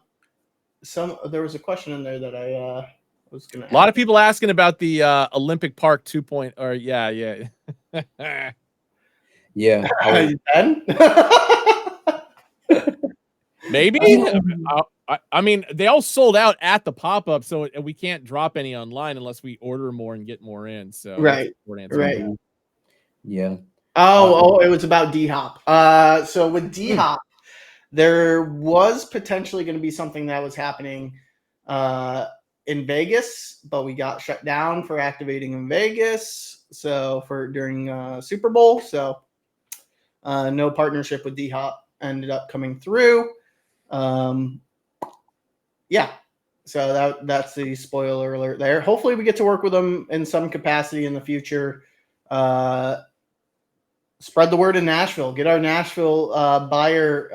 was a question in there that I was gonna. A lot of people asking about the Olympic Park 2.0. Or yeah. Yeah. Maybe. I mean, they all sold out at the pop-up, so we can't drop any online unless we order more and get more in. So Right. Answer. Right. Yeah. Oh, it was about D-Hop. So with D-Hop, there was potentially going to be something that was happening in Vegas, but we got shut down for activating in Vegas. So during Super Bowl, so no partnership with D-Hop ended up coming through. Yeah. So that's the spoiler alert there. Hopefully we get to work with them in some capacity in the future. Spread the word in Nashville. Get our Nashville buyer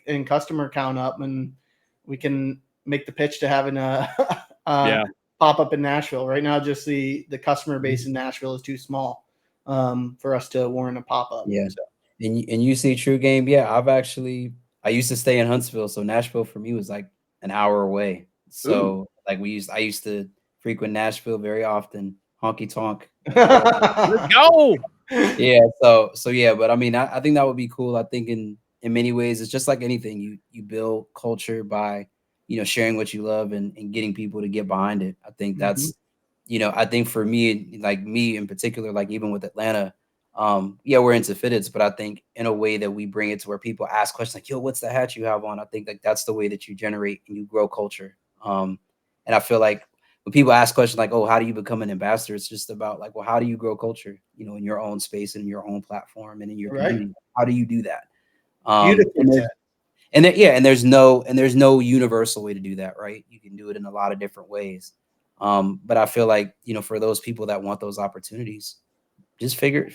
and customer count up, and we can make the pitch to having a pop up in Nashville. Right now, just the customer base in Nashville is too small for us to warrant a pop up. Yeah. So. And you see True Game. Yeah, I used to stay in Huntsville, so Nashville for me was like an hour away. So like I used to frequent Nashville very often. Honky tonk. Let's go. Yeah. So yeah, but I mean, I think that would be cool. I think in many ways, it's just like anything. You build culture by, sharing what you love and getting people to get behind it. I think that's, I think for me, like me in particular, like even with Atlanta, we're into fitteds, but I think in a way that we bring it to where people ask questions like, yo, what's the hat you have on? I think like that's the way that you generate and you grow culture. And I feel like when people ask questions like, oh, how do you become an ambassador? It's just about like, well, how do you grow culture, in your own space and in your own platform and in your community? How do you do that? And there's no universal way to do that, right? You can do it in a lot of different ways. But I feel like, for those people that want those opportunities, just figure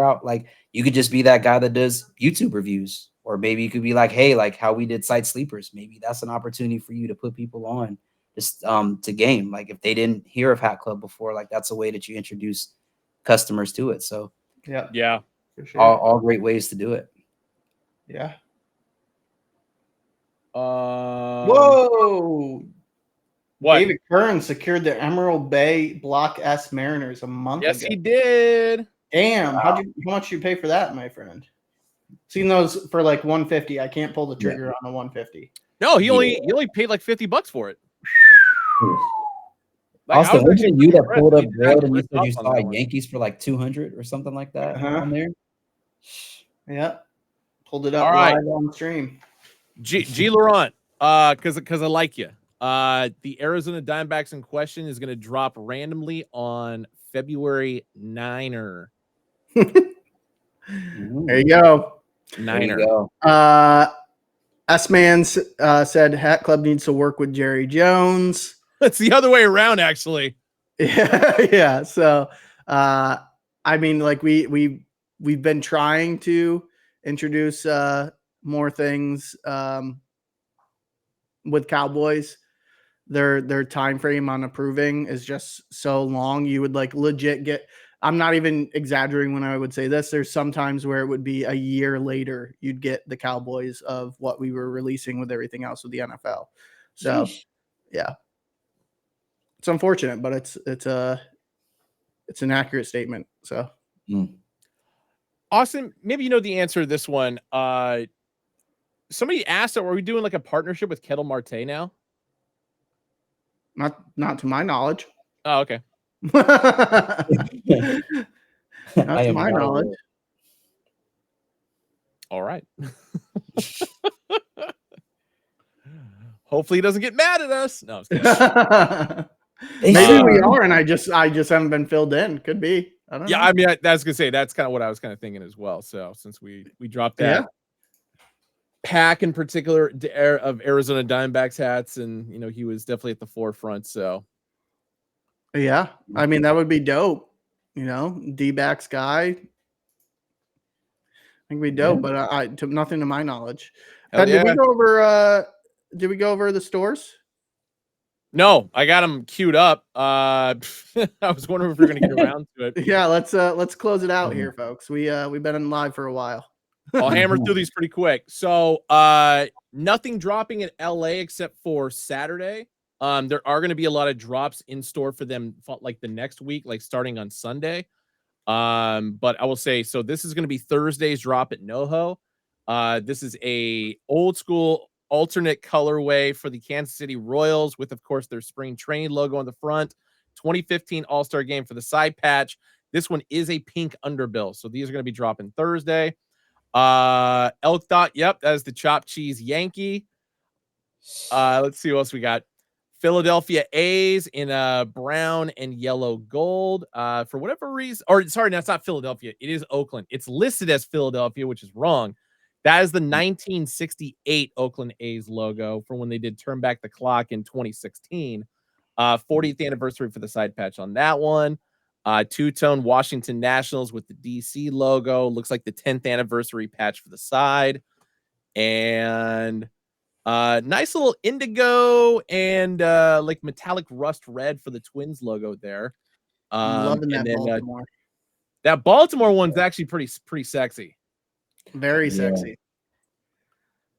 out, like, you could just be that guy that does YouTube reviews, or maybe you could be like, hey, like how we did Site Sleepers. Maybe that's an opportunity for you to put people on just to game. Like if they didn't hear of Hat Club before, like that's a way that you introduce customers to it. So yeah, for sure. all great ways to do it. Yeah. Whoa! What? David Kern secured the Emerald Bay Block S Mariners a month ago. Yes, he did. Damn! Wow. How much you pay for that, my friend? Seen those for like 150. I can't pull the trigger on a 150. No, he only paid like $50 for it. Like, Austin, wasn't you that pulled up Red and you said you saw Yankees for like 200 or something like that on there? Yeah, pulled it up live on stream. G Laurent, because I like you. The Arizona Diamondbacks in question is going to drop randomly on February 9er. There you go. 9er. S-Man said Hat Club needs to work with Jerry Jones. It's the other way around, actually. Yeah. So, I mean, like we've been trying to introduce more things with Cowboys. Their time frame on approving is just so long. You would like legit get. I'm not even exaggerating when I would say this. There's sometimes where it would be a year later you'd get the Cowboys of what we were releasing with everything else with the NFL. So, yeah, it's unfortunate, but it's an accurate statement. So, Austin, maybe you know the answer to this one. Somebody asked, are we doing like a partnership with Kettle Marte now? Not to my knowledge. Oh, okay. Not to my knowledge. All right. Hopefully he doesn't get mad at us. No, maybe we are, and I just haven't been filled in. Could be. I don't know. I mean, that's gonna say that's kind of what I was kind of thinking as well. So since we dropped that pack in particular of Arizona Diamondbacks hats, and he was definitely at the forefront. So yeah, I mean that would be dope. D-backs guy. I think we dope, but I took nothing to my knowledge. Did we go over? Did we go over the stores? No, I got them queued up. I was wondering if we're gonna get around to it. Yeah, let's close it out here, folks. We've been in live for a while. I'll hammer through these pretty quick. So nothing dropping in LA except for Saturday. There are going to be a lot of drops in store for them like the next week, like starting on Sunday. But I will say, so this is going to be Thursday's drop at NoHo. This is a old school alternate colorway for the Kansas City Royals with, of course, their spring training logo on the front. 2015 All-Star game for the side patch. This one is a pink underbill, so these are going to be dropping Thursday. Elk Dot, yep, that is the chopped cheese Yankee. Let's see what else we got. Philadelphia A's in brown and yellow gold. For whatever reason, or sorry, no, it's not Philadelphia. It is Oakland. It's listed as Philadelphia, which is wrong. That is the 1968 Oakland A's logo from when they did turn back the clock in 2016. 40th anniversary for the side patch on that one. Two-tone Washington Nationals with the DC logo. Looks like the 10th anniversary patch for the side. And nice little indigo and like metallic rust red for the Twins logo there. I'm loving that Baltimore. That Baltimore one's actually pretty sexy. Very sexy.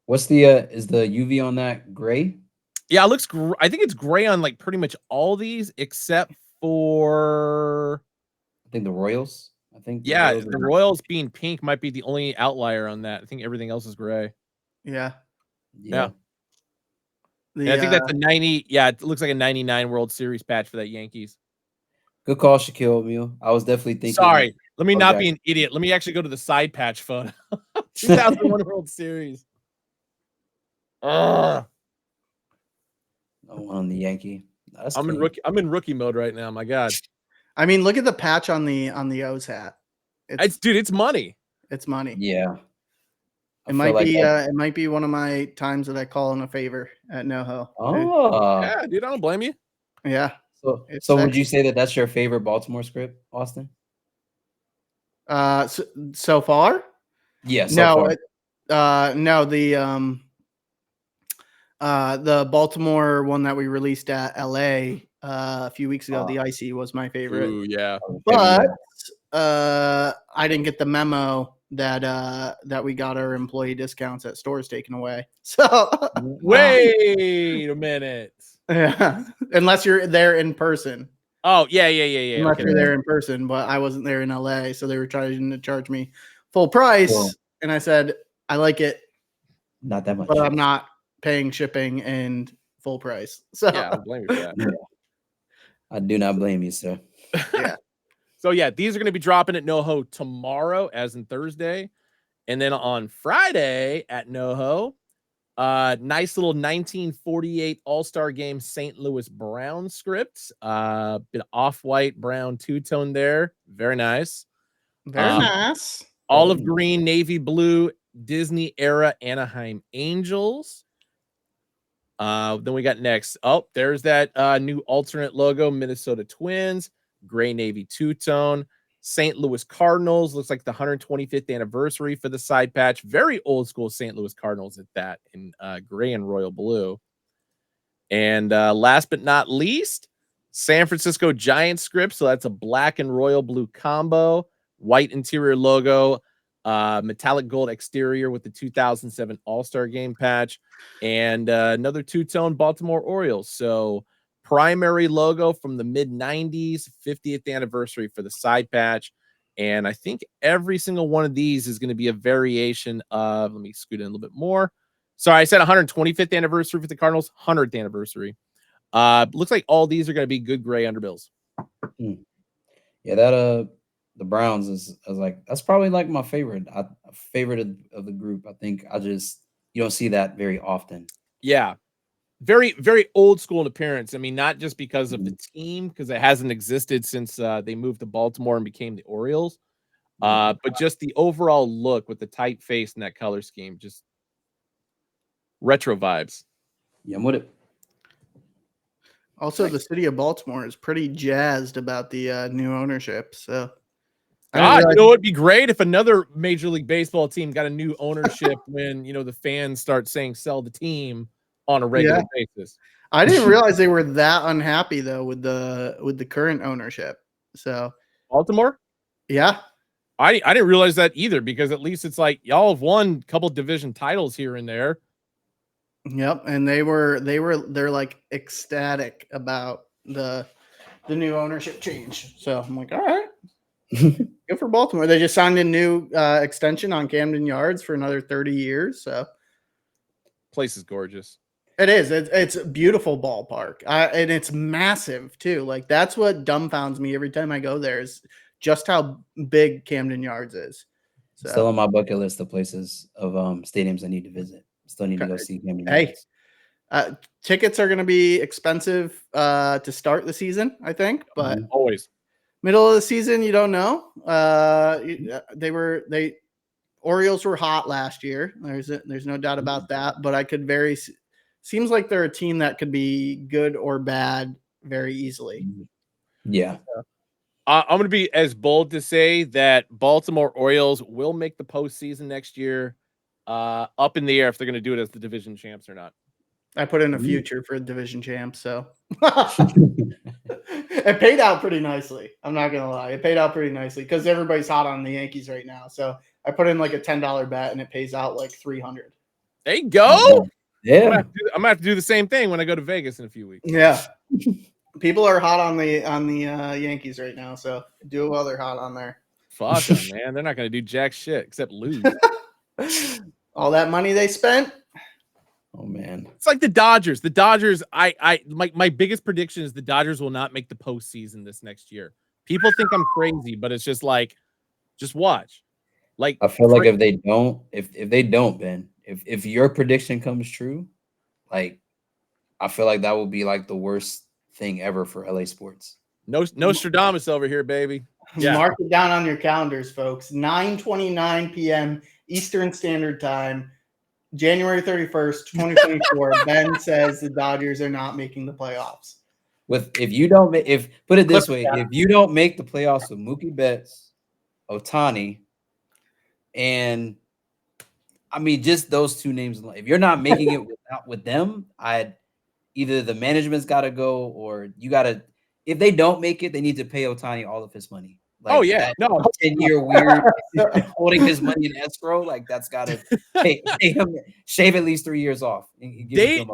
What's the is the UV on that gray? Yeah, it looks I think it's gray on like pretty much all these except for I think the Royals. I think the Royals being pink might be the only outlier on that. I think everything else is gray. Yeah. I think that's a 90. Yeah, it looks like a 99 World Series patch for that Yankees. Good call, Shaquille O'Neal. I was definitely thinking. Sorry, let me not be an idiot. Let me actually go to the side patch photo. 2001 World Series. No one on the Yankee. I'm in rookie mode right now. My God. I mean, look at the patch on the O's hat. It's money. It's money. Yeah. It might be one of my times that I call in a favor at NoHo. Oh, yeah, dude, I don't blame you. Yeah. So would you say that that's your favorite Baltimore script, Austin? So far? Yes. No, the Baltimore one that we released at LA a few weeks ago, the Icy was my favorite. Ooh, yeah. But I didn't get the memo that we got our employee discounts at stores taken away. So wait a minute. Yeah, unless you're there in person. Oh, yeah. Unless you're there in person, but I wasn't there in LA, so they were trying to charge me full price, and I said I like it, not that much, but I'm not paying shipping and full price. So yeah, I don't blame you for that. Yeah. I do not blame you, sir. Yeah. So yeah, these are going to be dropping at NoHo tomorrow, as in Thursday, and then on Friday at NoHo. Nice little 1948 All-Star Game St. Louis Brown script. Bit of off-white brown two-tone there. Very nice. Very nice. Olive green, navy blue, Disney era Anaheim Angels. Then we got next. Oh, there's that new alternate logo, Minnesota Twins, gray navy two-tone. St. Louis Cardinals, looks like the 125th anniversary for the side patch. Very old school St. Louis Cardinals at that, in gray and royal blue. And last but not least, San Francisco Giants script. So that's a black and royal blue combo, white interior logo, metallic gold exterior with the 2007 All-Star Game patch, and another two-tone Baltimore Orioles. So primary logo from the mid-90s, 50th anniversary for the side patch. And I think every single one of these is going to be a variation of, let me scoot in a little bit more. Sorry, I said 125th anniversary for the Cardinals, 100th anniversary. Looks like all these are going to be good gray underbills. Yeah, that the Browns is like, that's probably like my favorite. Favorite of the group. I think you don't see that very often. Yeah. Very, very old school in appearance. I mean, not just because of the team, because it hasn't existed since they moved to Baltimore and became the Orioles, but just the overall look with the tight face and that color scheme, just retro vibes. Yeah, I'm with it. Also, the city of Baltimore is pretty jazzed about the new ownership. So, God, you know, it'd be great if another Major League Baseball team got a new ownership when, you know, the fans start saying sell the team on a regular basis. I didn't realize they were that unhappy though with the current ownership. So Baltimore? Yeah. I didn't realize that either, because at least it's like y'all have won a couple division titles here and there. Yep, and they're like ecstatic about the new ownership change. So I'm like, all right. Good for Baltimore. They just signed a new extension on Camden Yards for another 30 years. So Place is gorgeous. it is. It's a beautiful ballpark, and it's massive too. Like that's what dumbfounds me every time I go there is just how big Camden Yards is. So Still on my bucket list of places of stadiums I need to visit. Still need to go see Camden Yards. Tickets are going to be expensive to start the season, I think, but always middle of the season, you don't know. Orioles were hot last year. There's no doubt about that, but seems like they're a team that could be good or bad very easily. Yeah. I'm going to be as bold to say that Baltimore Orioles will make the postseason next year. Up in the air if they're going to do it as the division champs or not. I put in a future for division champs, so it paid out pretty nicely. I'm not gonna lie, it paid out pretty nicely because everybody's hot on the Yankees right now. So I put in like a $10 bet and it pays out like 300. There you go. Yeah, I'm gonna have to do the same thing when I go to Vegas in a few weeks. Yeah, people are hot on the Yankees right now, so do while they're hot on there. Fuck them, man. They're not gonna do jack shit except lose. All that money they spent. Oh man, it's like the Dodgers. The Dodgers. My biggest prediction is the Dodgers will not make the postseason this next year. People think I'm crazy, but it's just like, just watch. Like I feel like if they don't, Ben, if your prediction comes true, like I feel like that will be like the worst thing ever for LA sports. No Nostradamus over here, baby. Yeah. Mark it down on your calendars, folks. 9:29 p.m. Eastern Standard Time. January 31st, 2024, Ben says the Dodgers are not making the playoffs. Put it this way, if you don't make the playoffs with Mookie Betts, Ohtani, and I mean just those two names, if you're not making it with them, either the management's got to go or you got to. If they don't make it, they need to pay Ohtani all of his money. Like 10-year weird holding his money in escrow, like that's got to pay him, shave at least 3 years off.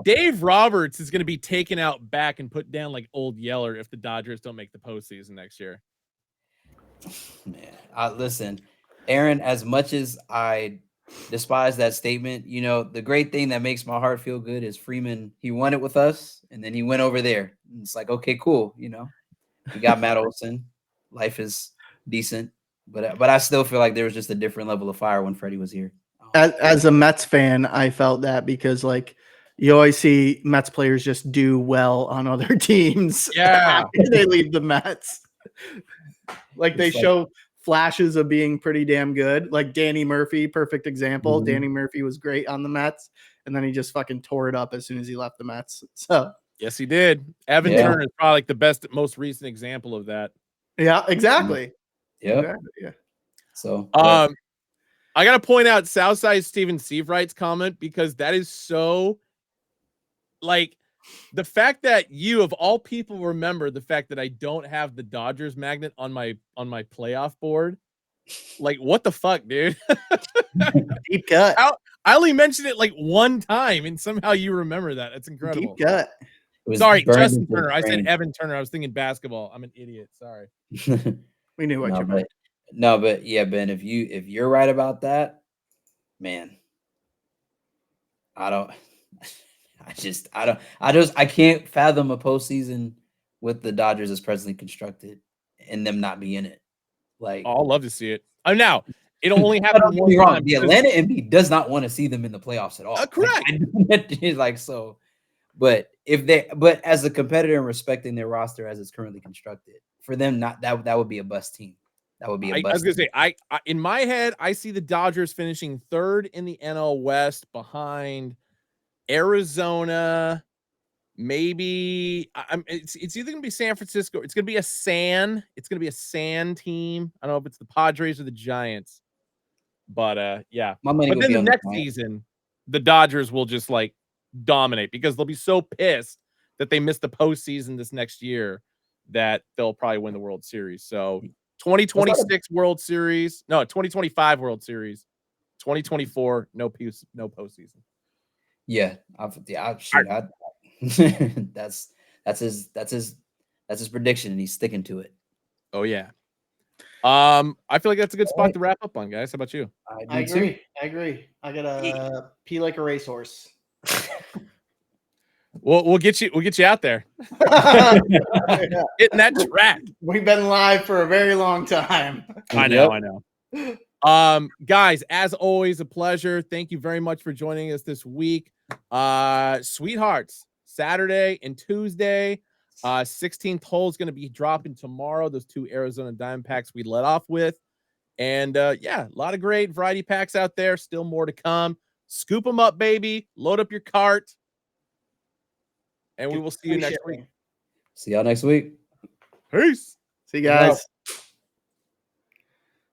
Dave Roberts is going to be taken out back and put down like Old Yeller if the Dodgers don't make the postseason next year. Man, listen, Aaron, as much as I despise that statement, the great thing that makes my heart feel good is Freeman. He won it with us, and then he went over there. And it's like, okay, cool. We got Matt Olson. Life is decent, but I still feel like there was just a different level of fire when Freddie was here. As a Mets fan, I felt that because like you always see Mets players just do well on other teams. Yeah, after they leave the Mets. Like they show flashes of being pretty damn good. Like Danny Murphy, perfect example. Mm-hmm. Danny Murphy was great on the Mets, and then he just fucking tore it up as soon as he left the Mets. So yes, he did. Evan Turner is probably like the most recent example of that. Yeah, exactly. Yeah. Exactly. Yeah. So I gotta point out Southside Steven Seavright's comment because that is so like the fact that you of all people remember the fact that I don't have the Dodgers magnet on my playoff board. Like what the fuck, dude? Deep cut. I only mentioned it like one time and somehow you remember that. It's incredible. Deep cut. Sorry, Justin Turner. I said Evan Turner. I was thinking basketball. I'm an idiot. Sorry. We knew what you meant. No, but yeah, Ben, if you're right about that, man, I can't fathom a postseason with the Dodgers as presently constructed and them not be in it. Like, I'll love to see it. Now it'll only happen one time. The Atlanta MD does not want to see them in the playoffs at all. Correct. Like so. But as a competitor and respecting their roster as it's currently constructed, for them that would be a bust team. That would be a bust. I was gonna say, I in my head, I see the Dodgers finishing third in the NL West behind Arizona. Maybe it's either gonna be San Francisco. It's gonna be a San team. I don't know if it's the Padres or the Giants. But yeah. My money but then the next season, the Dodgers will just like dominate because they'll be so pissed that they missed the postseason this next year that they'll probably win the World Series. So 2026 World Series, no 2025 World Series, 2024 no postseason. Yeah, that's his prediction and he's sticking to it. Oh yeah. I feel like that's a good spot to wrap up on, guys. How about you? I agree. I agree. I gotta pee like a racehorse. We'll get you out there. Hitting that track. We've been live for a very long time. I know. Guys, as always, a pleasure. Thank you very much for joining us this week. Sweethearts, Saturday and Tuesday. 16th hole is going to be dropping tomorrow. Those 2 Arizona Diamondbacks we let off with. And yeah, a lot of great variety packs out there. Still more to come. Scoop them up, baby. Load up your cart. And we will see you next week. See y'all next week. Peace. See you guys.